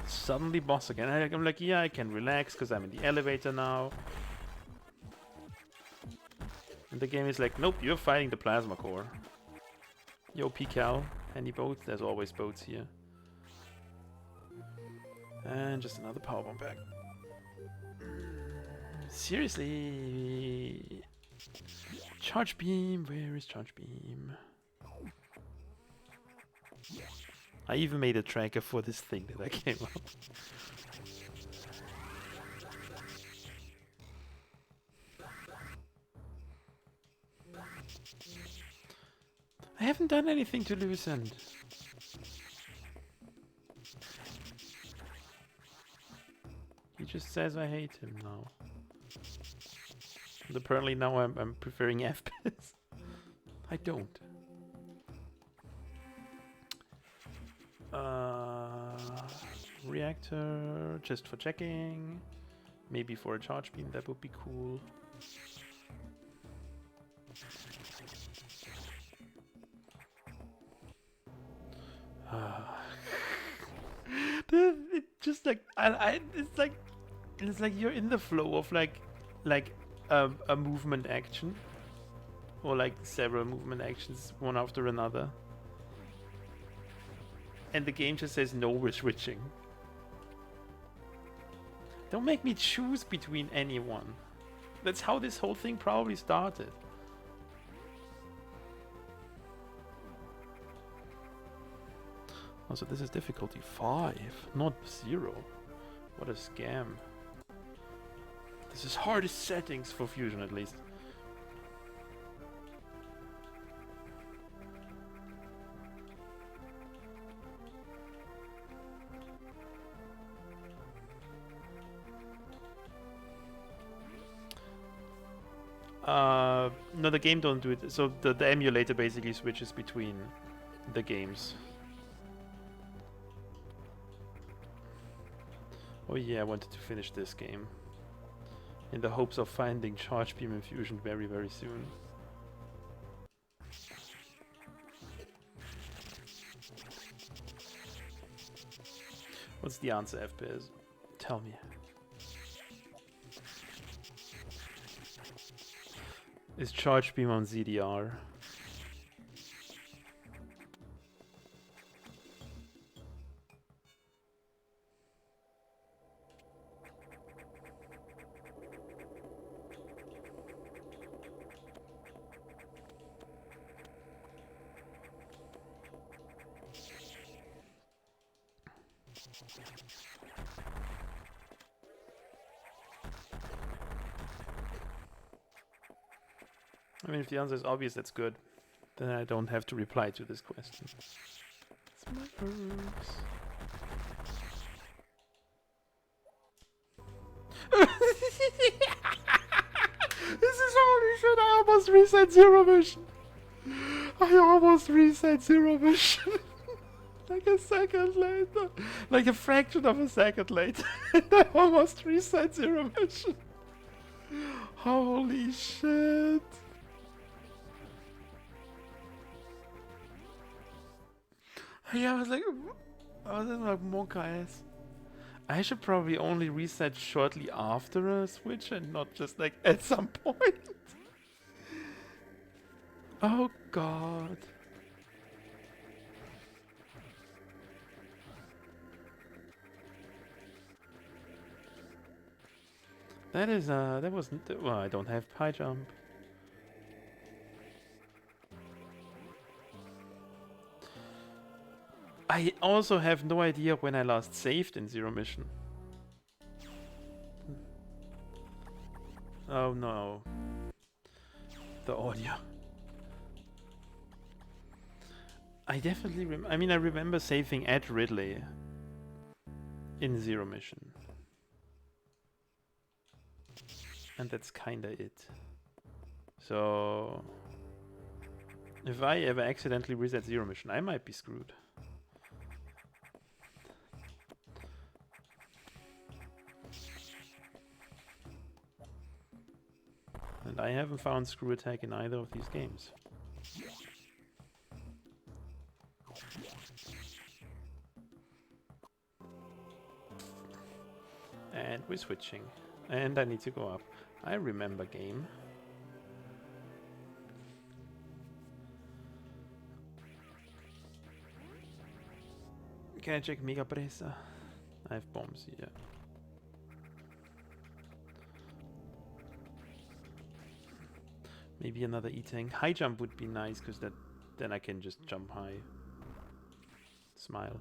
Suddenly boss again. I'm like, yeah, I can relax because I'm in the elevator now. And the game is like, nope, you're fighting the plasma core. Yo, PCal, any boats? There's always boats here. And just another powerbomb back. Seriously? Charge beam, where is charge beam? I even made a tracker for this thing that I came up. I haven't done anything to Lucent. He just says I hate him now. And apparently now I'm preferring FPS. I don't. Reactor, just for checking. Maybe for a charge beam, that would be cool. It just like it's like you're in the flow of like a movement action, or like several movement actions one after another, and the game just says no, we're switching. Don't make me choose between anyone. That's how this whole thing probably started. Also, this is difficulty 5, not 0. What a scam. This is hardest settings for Fusion, at least. No, the game don't do it. So the emulator basically switches between the games. Oh yeah, I wanted to finish this game in the hopes of finding Charge Beam and Fusion very, very soon. What's the answer, FPS? Tell me. Is Charge Beam on ZDR? I mean, if the answer is obvious, that's good. Then I don't have to reply to this question. Smokers. This is holy shit, I almost reset Zero Mission. I almost reset Zero Mission. Like a second later. Like a fraction of a second later. And I almost reset Zero Mission. Holy shit. Yeah, I was like Monka ass. I should probably only reset shortly after a switch and not just like at some point. Oh god. That wasn't, well, I don't have high jump. I also have no idea when I last saved in Zero Mission. Oh no. The audio. I definitely I mean, I remember saving at Ridley in Zero Mission. And that's kinda it. So if I ever accidentally reset Zero Mission, I might be screwed. And I haven't found screw attack in either of these games. we're switching. And I need to go up. I remember game. Can I check Mega Presa? I have bombs here. Maybe another E-Tank. High jump would be nice, because then I can just jump high. Smile.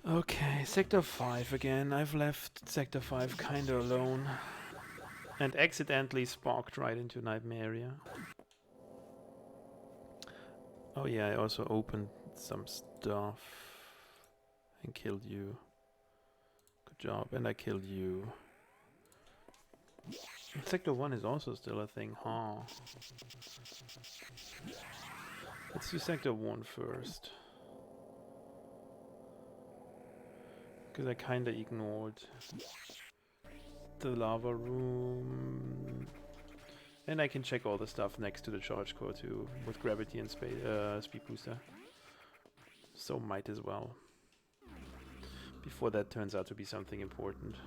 Okay, Sector 5 again. I've left Sector 5 kinda alone. And accidentally sparked right into Nightmare area. Oh yeah, I also opened some stuff. And killed you. Good job, and I killed you. Sector 1 is also still a thing, huh? Let's do Sector 1 first. Because I kinda ignored the lava room. And I can check all the stuff next to the charge core too, with gravity and speed booster. So might as well. Before that turns out to be something important.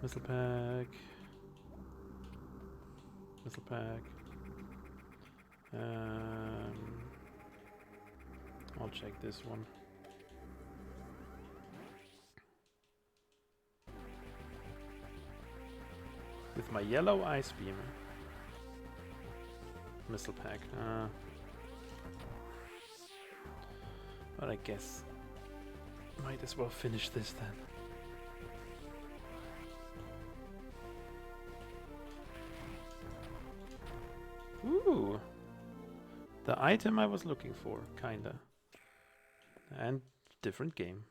Missile pack. Missile pack. I'll check this one. With my yellow ice beam. Missile pack. But I guess might as well finish this then. Ooh, the item I was looking for, kinda. And different game.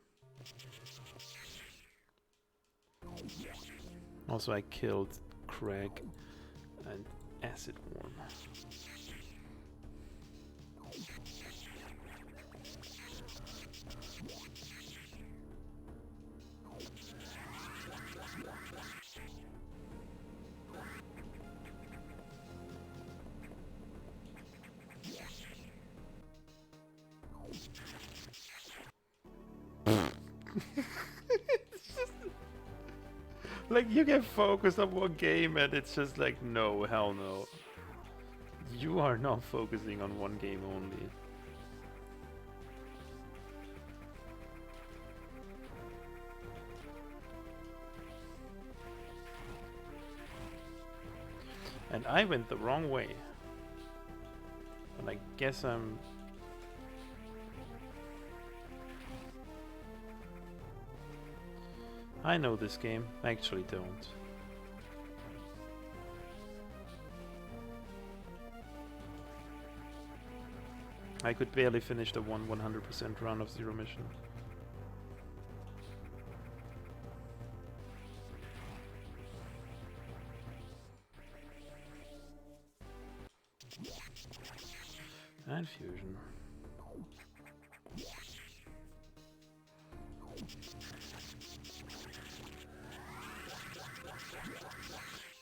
Also, I killed Craig and Acid Worm. Like, you get focused on one game and it's just like, no, hell no. You are not focusing on one game only. And I went the wrong way. And I guess I'm... I know this game. I actually don't. I could barely finish the 100% run of Zero Mission. And Fusion.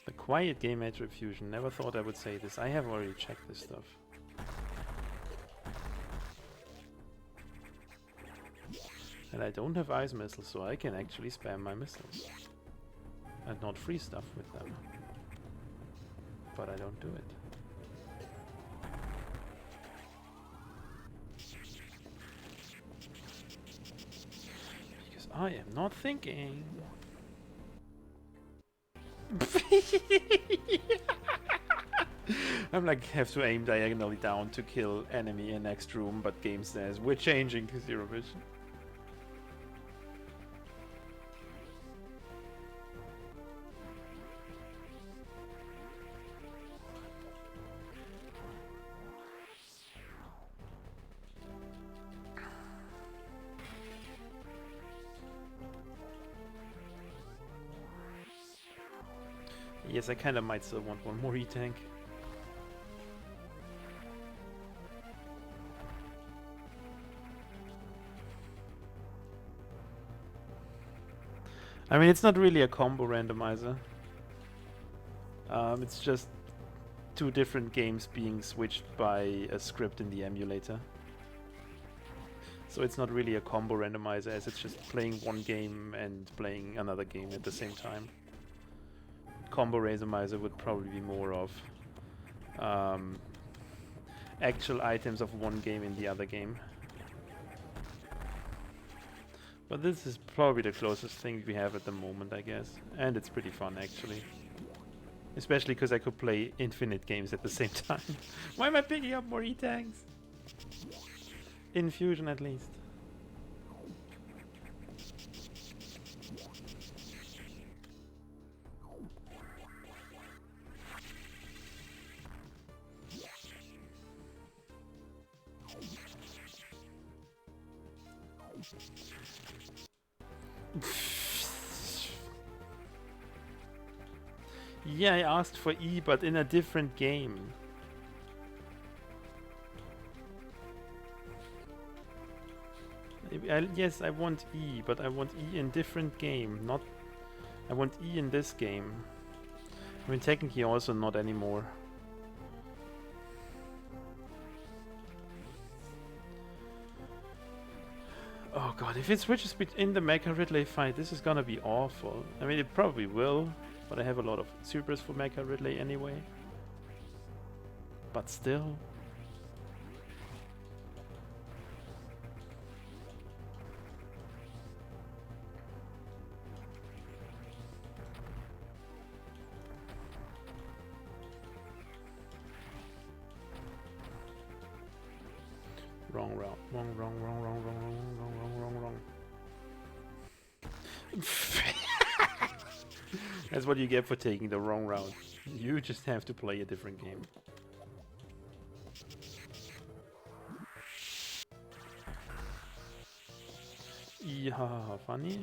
The quiet game Metroid Fusion. Never thought I would say this. I have already checked this stuff. And I don't have ice missiles, so I can actually spam my missiles. And not free stuff with them. But I don't do it. Because I am not thinking. I'm like, have to aim diagonally down to kill enemy in next room, but game says we're changing to Zero Mission. Yes, I kind of might still want one more E-Tank. I mean, it's not really a combo randomizer. It's just two different games being switched by a script in the emulator. So it's not really a combo randomizer, as it's just playing one game and playing another game at the same time. Combo randomizer would probably be more of actual items of one game in the other game. But this is probably the closest thing we have at the moment, I guess. And it's pretty fun, actually. Especially because I could play infinite games at the same time. Why am I picking up more E-Tanks? In Fusion, at least. Yeah, I asked for E, but in a different game. Yes, I want E, but I want E in different game, not... I want E in this game. I mean, technically also not anymore. Oh god, if it switches in the Mecha Ridley fight, this is gonna be awful. I mean, it probably will, but I have a lot of supers for Mecha Ridley anyway. But still... Wrong route. Wrong. That's what you get for taking the wrong route. You just have to play a different game. Yeah, funny.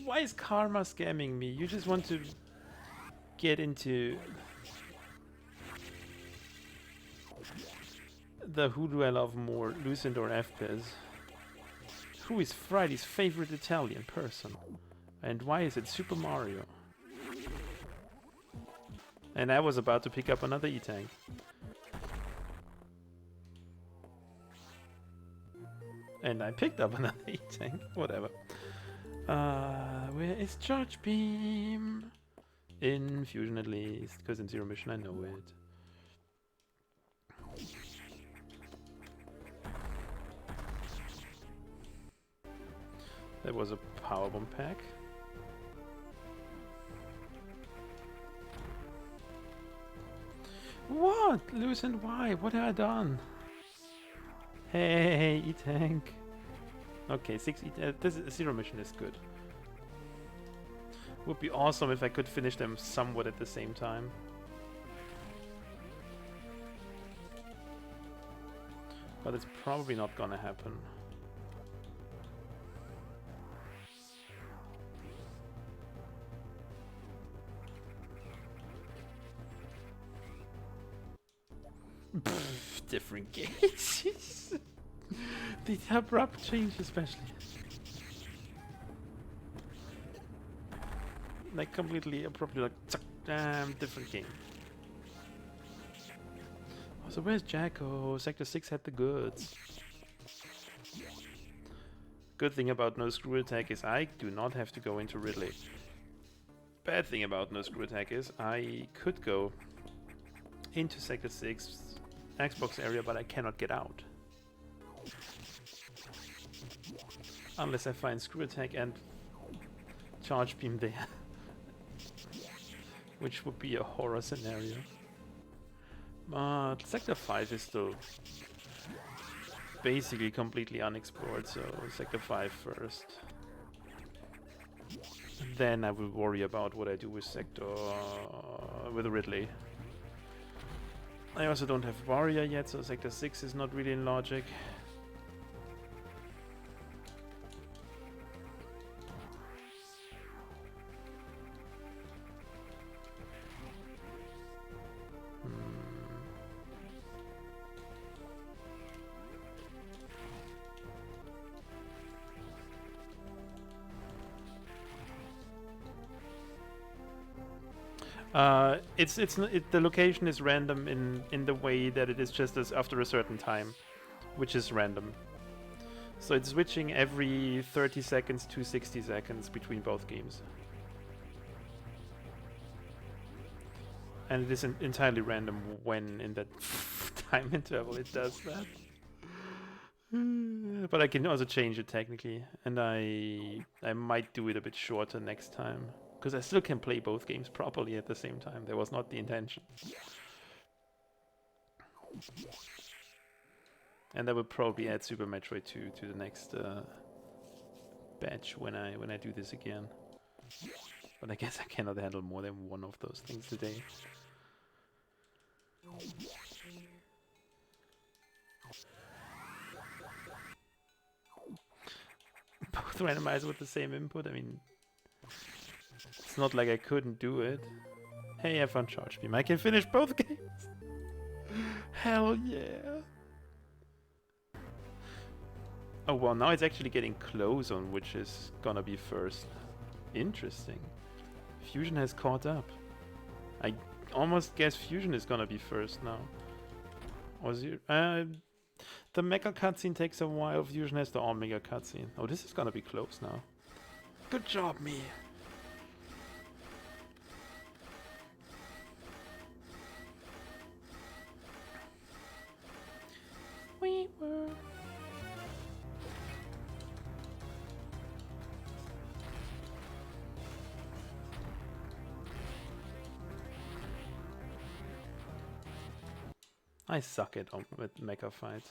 Why is Karma scamming me? You just want to get into the who do I love more, Lucent or FPIZ? Who is Friday's favorite Italian person? And why is it Super Mario? And I was about to pick up another E-Tank. And I picked up another E-Tank. Whatever. Where is Charge Beam? In Fusion at least, because in Zero Mission I know it. There was a Powerbomb pack. What? Loose and why? What have I done? Hey, E-Tank. Okay, 6 this Zero Mission is good. Would be awesome if I could finish them somewhat at the same time. But it's probably not gonna happen. Pfft, different games. The abrupt change especially. Like completely abruptly, like different game. Oh, so where's Jacko? Sector 6 had the goods. Good thing about no screw attack is I do not have to go into Ridley. Bad thing about no screw attack is I could go into Sector 6 Xbox area, but I cannot get out. Unless I find screw attack and charge beam there. Which would be a horror scenario. But Sector 5 is still basically completely unexplored, so Sector 5 first. Then I will worry about what I do with with Ridley. I also don't have Warrior yet, so Sector 6 is not really in logic. The location is random in the way that it is just as after a certain time, which is random. So it's switching every 30 seconds to 60 seconds between both games. And it is entirely random when in that time interval it does that. But I can also change it technically, and I might do it a bit shorter next time. Because I still can play both games properly at the same time. That was not the intention. And I will probably add Super Metroid 2 to the next batch when I do this again. But I guess I cannot handle more than one of those things today. Both randomized with the same input, I mean... It's not like I couldn't do it. Hey, have fun, Charge Beam. I can finish both games. Hell yeah. Oh, well, now it's actually getting close on which is gonna be first. Interesting. Fusion has caught up. I almost guess Fusion is gonna be first now. Or Zero... the Mecha cutscene takes a while. Fusion has the Omega cutscene. Oh, this is gonna be close now. Good job, me. We were... I suck at with mecha fights.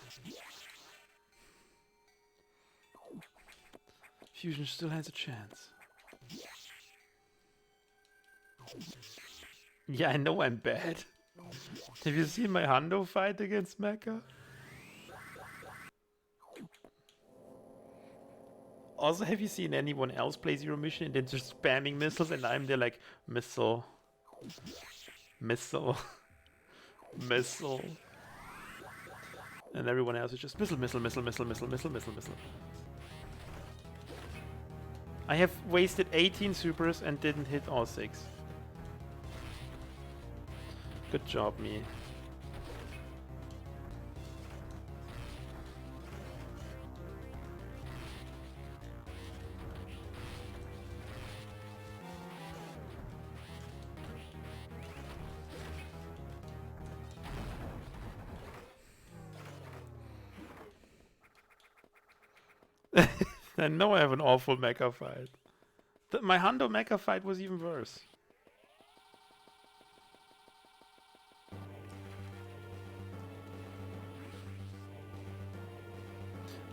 Fusion still has a chance. Yeah, I know I'm bad. Have you seen my Hundo fight against mecha? Also, have you seen anyone else play Zero Mission and then just spamming missiles and I'm there like, missile, missile, missile. And everyone else is just missile, missile, missile, missile, missile, missile, missile, missile. I have wasted 18 supers and didn't hit all 6. Good job, me. I know I have an awful mecha fight. My Hundo mecha fight was even worse.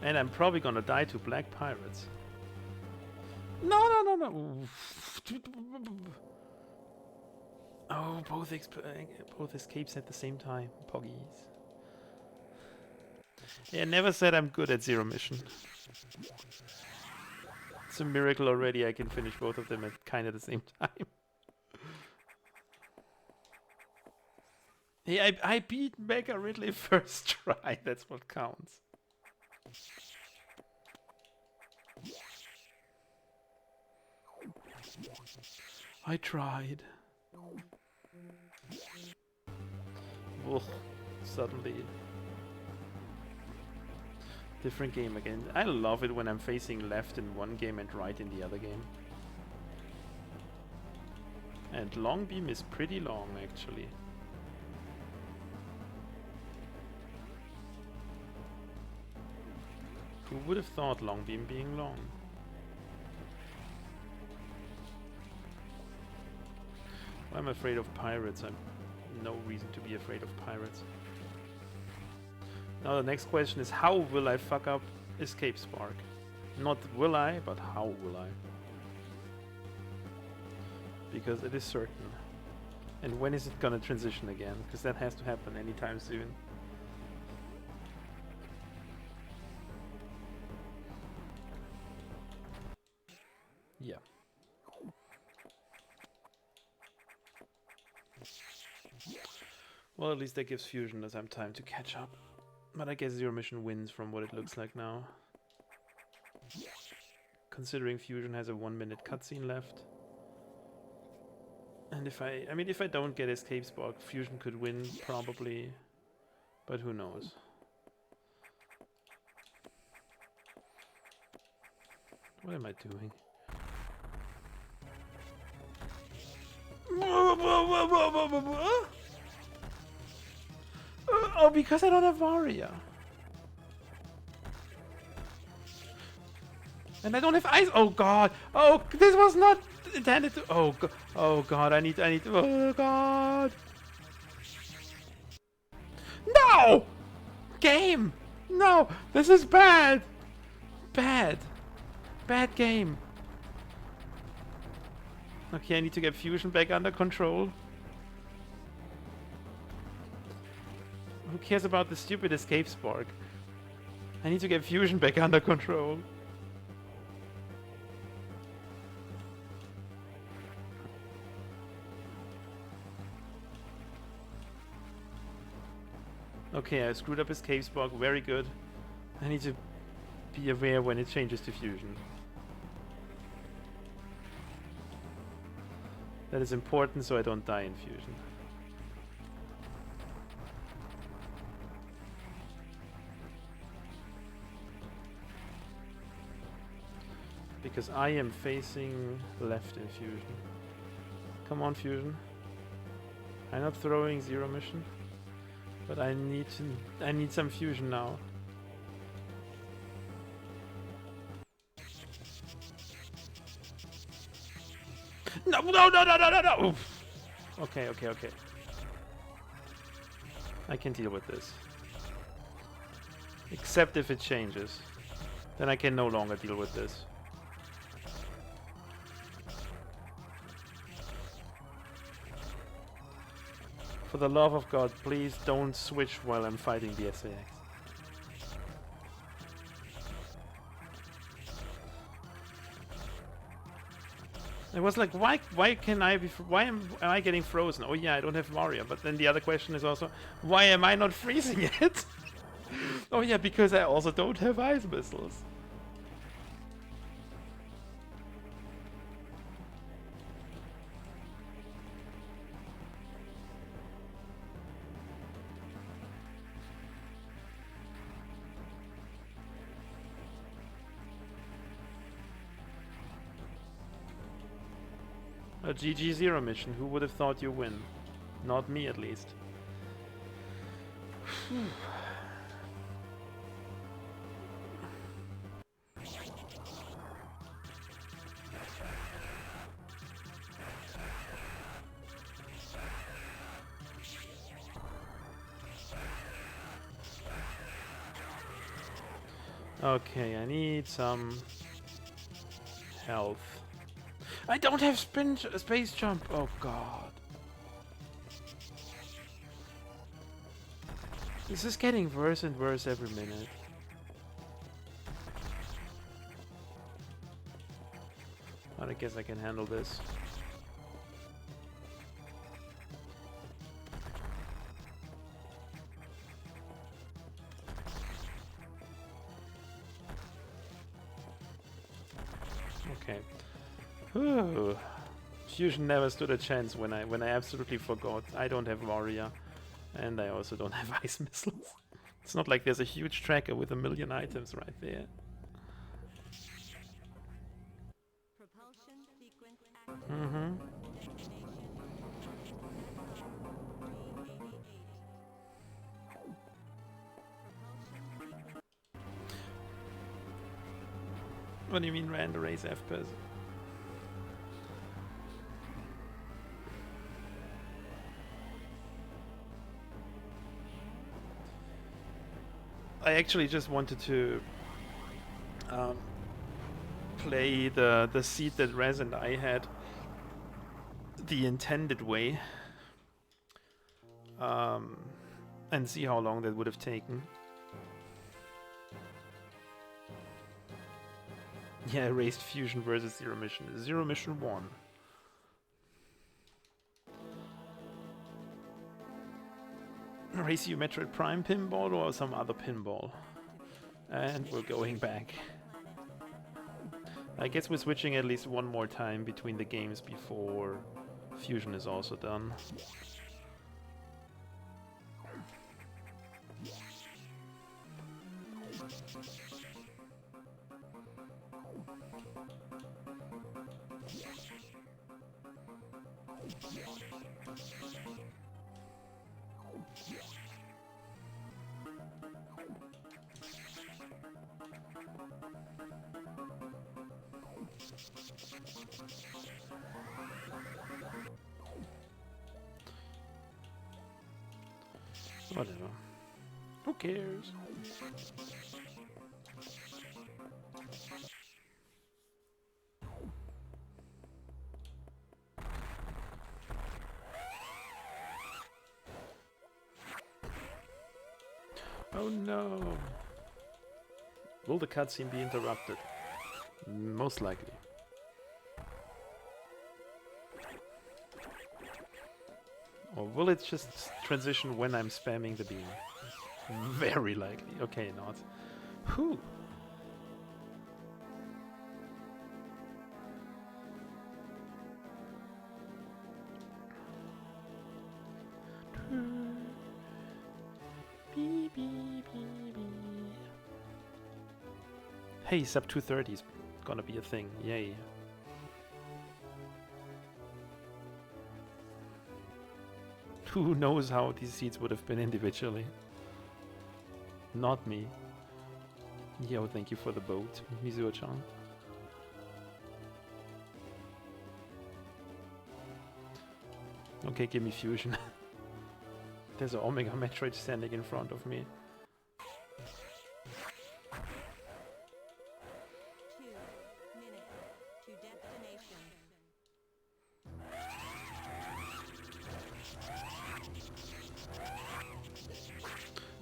And I'm probably gonna die to black pirates. No, no, no, no. Oh, both escapes at the same time. Poggies. Yeah, I never said I'm good at Zero Mission. It's a miracle already I can finish both of them at kind of the same time. Hey, I beat Mega Ridley first try. That's what counts. I tried. Ugh, suddenly. Different game again. I love it when I'm facing left in one game and right in the other game. And long beam is pretty long actually. Who would have thought long beam being long? I'm afraid of pirates. I've no reason to be afraid of pirates. Now the next question is, how will I fuck up Escape Spark? Not will I, but how will I? Because it is certain. And when is it gonna transition again? Because that has to happen anytime soon. Yeah. Well, at least that gives Fusion some time to catch up. But I guess Zero Mission wins from what it looks like now. Considering Fusion has a 1-minute cutscene left. And if I don't get Escape Spark, Fusion could win, probably. But who knows? What am I doing? Oh, because I don't have Varia. And I don't have ice. Oh god. Oh, this was not intended to. Oh god. I need. Oh god. No! Game! No! This is bad! Bad. Bad game. Okay, I need to get Fusion back under control. Who cares about the stupid Escape Spark? I need to get Fusion back under control. Okay, I screwed up Escape Spark, very good. I need to be aware when it changes to Fusion. That is important so I don't die in Fusion. Because I am facing left in Fusion. Come on, Fusion. I'm not throwing Zero Mission, but I need some Fusion now. No! Oof. Okay. I can deal with this. Except if it changes. Then I can no longer deal with this. For the love of God, please don't switch while I'm fighting the SAX. It was like, why am I getting frozen? Oh yeah, I don't have Mario. But then the other question is also, why am I not freezing it? Oh yeah, because I also don't have ice missiles. A GG Zero Mission, who would have thought you win? Not me, at least. Okay, I need some health. I don't have space jump. Oh god. This is getting worse and worse every minute. But I guess I can handle this. Okay. Ooh. Fusion never stood a chance when I absolutely forgot. I don't have Warrior, and I also don't have ice missiles. It's not like there's a huge tracker with 1 million items right there. Mm-hmm. What do you mean random race FPS? I actually just wanted to play the seed that Rez and I had the intended way, and see how long that would have taken. Yeah, erased Fusion versus Zero Mission. Zero Mission 1. Race you Metroid Prime pinball or some other pinball? And we're going back. I guess we're switching at least one more time between the games before Fusion is also done. Whatever. Who cares? Oh no! Will the cutscene be interrupted? Most likely. Or will it just transition when I'm spamming the beam? Very likely. Okay, not. Whew. Hey, sub 230 is gonna be a thing. Yay. Who knows how these seats would have been individually? Not me. Yo, thank you for the boat, Mizuo-chan. Okay, give me Fusion. There's an Omega Metroid standing in front of me.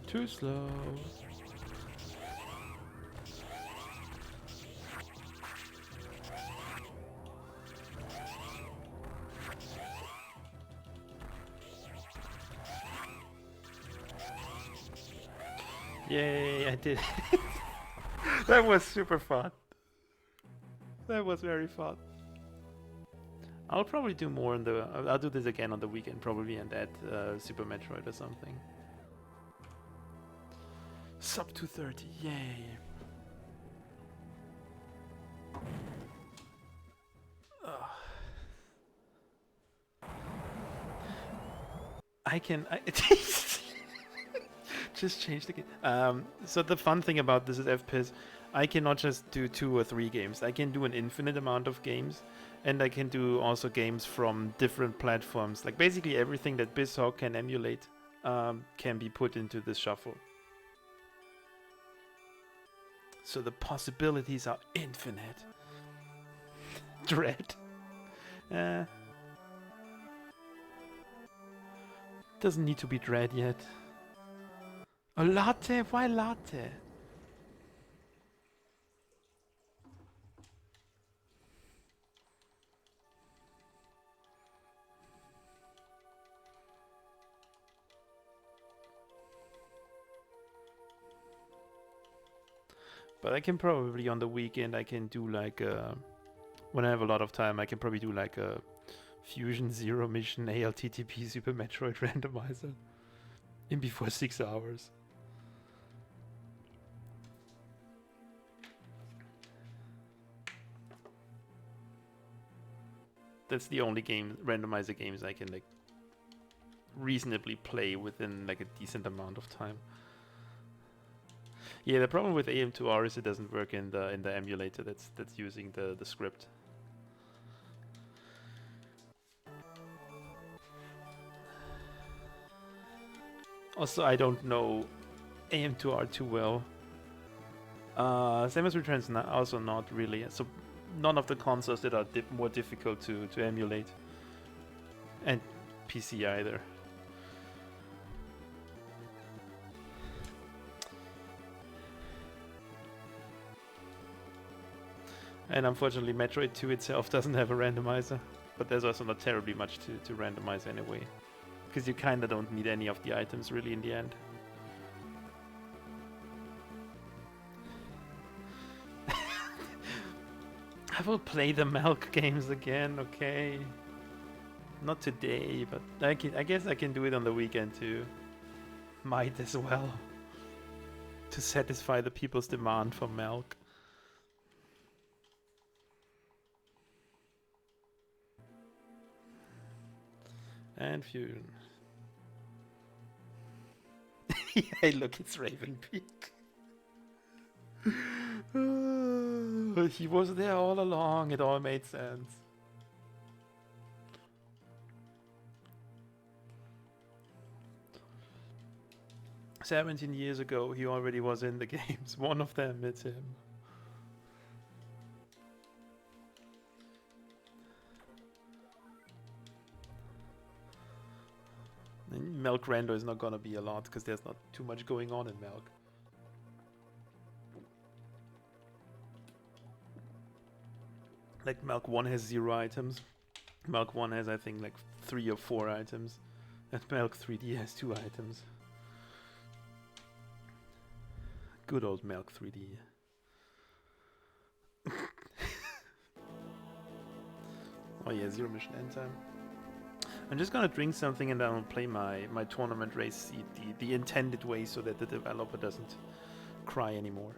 Too slow. Yay, I did. That was super fun. That was very fun. I'll probably do more on the... I'll do this again on the weekend probably and add Super Metroid or something. Sub 230, yay. I can... just change the game. So the fun thing about this is FPS, I cannot just do 2 or 3 games. I can do an infinite amount of games, and I can do also games from different platforms. Like basically everything that Bizhawk can emulate can be put into this shuffle. So the possibilities are infinite. Dread. Doesn't need to be Dread yet. A latte? Why latte? But I can probably on the weekend I can do like when I have a lot of time I can probably do like a Fusion Zero Mission ALTTP Super Metroid Randomizer in before 6 hours. That's the only game randomizer games I can like reasonably play within like a decent amount of time. Yeah, the problem with AM2R is it doesn't work in the emulator that's using the script. Also, I don't know AM2R too well. Samus Returns also not really. So none of the consoles that are more difficult to emulate, and PC either. And unfortunately, Metroid 2 itself doesn't have a randomizer. But there's also not terribly much to randomize anyway. Because you kinda don't need any of the items really in the end. I will play the Milk games again, okay? Not today, but I guess I can do it on the weekend too. Might as well. To satisfy the people's demand for Milk. And Fusion. Hey, look, it's Ravenpeak. He was there all along, it all made sense. "17 years ago, he already was in the games. One of them, it's him." And Milk Rando is not gonna be a lot, because there's not too much going on in Milk. Like, Milk 1 has 0 items. Milk 1 has, I think, like 3 or 4 items. And Milk 3D has 2 items. Good old Milk 3D. Oh yeah, Zero Mission End time. I'm just gonna drink something and then I'll play my tournament race seed the intended way so that the developer doesn't cry anymore.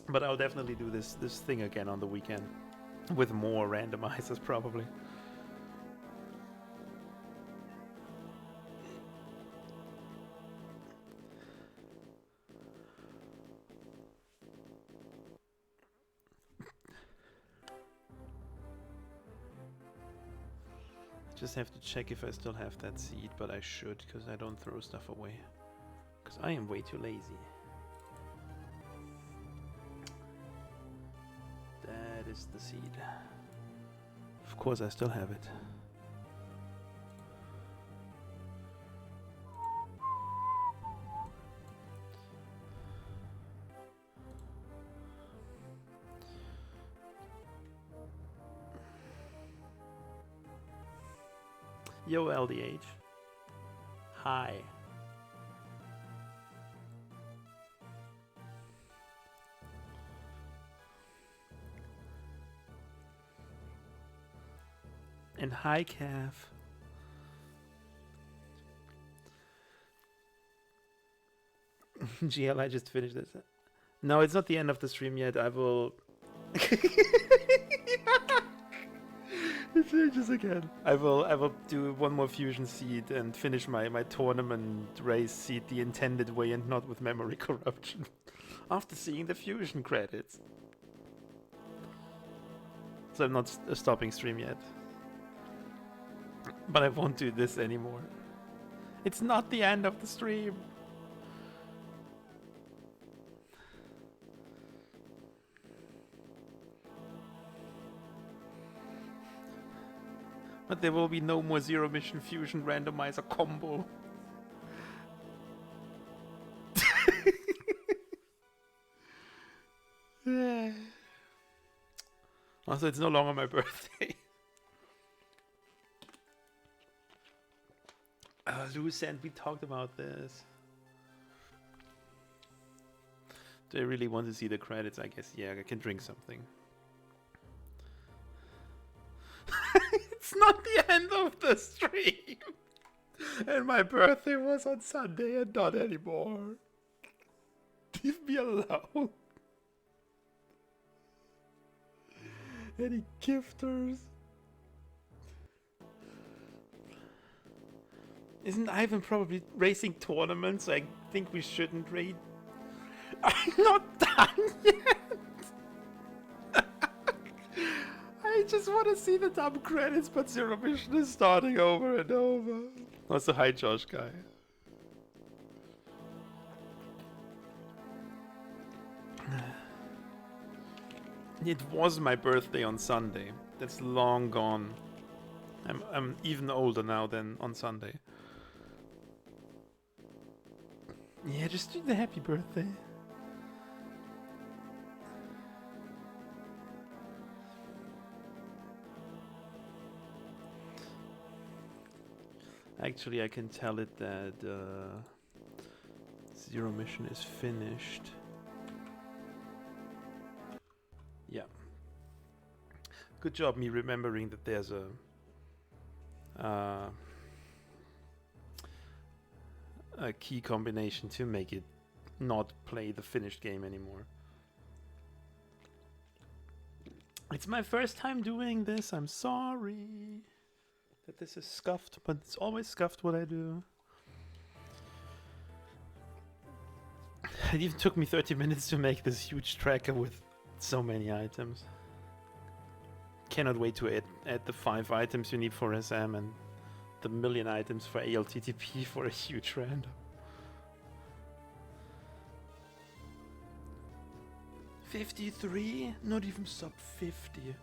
But I'll definitely do this thing again on the weekend. With more randomizers, probably. Just have to check if I still have that seed, but I should, because I don't throw stuff away. Because I am way too lazy. That is the seed. Of course I still have it. Yo, LDH. Hi. And hi, Calf. GL, I just finished this. No, it's not the end of the stream yet. I will... It changes again. I will do one more fusion seed and finish my tournament race seed the intended way and not with memory corruption. After seeing the fusion credits. So I'm not stopping stream yet. But I won't do this anymore. It's not the end of the stream. But there will be no more Zero Mission Fusion Randomizer combo. Also, it's no longer my birthday. Lucent, we talked about this. Do I really want to see the credits? I guess, yeah, I can drink something. It's not the end of the stream. And my birthday was on Sunday and not anymore. Leave me alone. Any gifters? Isn't Ivan probably racing tournaments? I think we shouldn't raid. I'm not done yet. I just want to see the dumb credits, but Zero Mission is starting over and over. Also, hi Josh guy. It was my birthday on Sunday. That's long gone. I'm even older now than on Sunday. Yeah, just do the happy birthday. Actually, I can tell it that Zero Mission is finished. Yeah. Good job me remembering that there's a key combination to make it not play the finished game anymore. It's my first time doing this. I'm sorry that this is scuffed, but it's always scuffed what I do. It even took me 30 minutes to make this huge tracker with so many items. Cannot wait to add the 5 items you need for SM and the million items for ALTTP for a huge random. 53? Not even sub 50.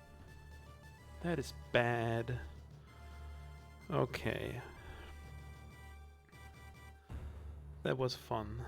That is bad. Okay. That was fun.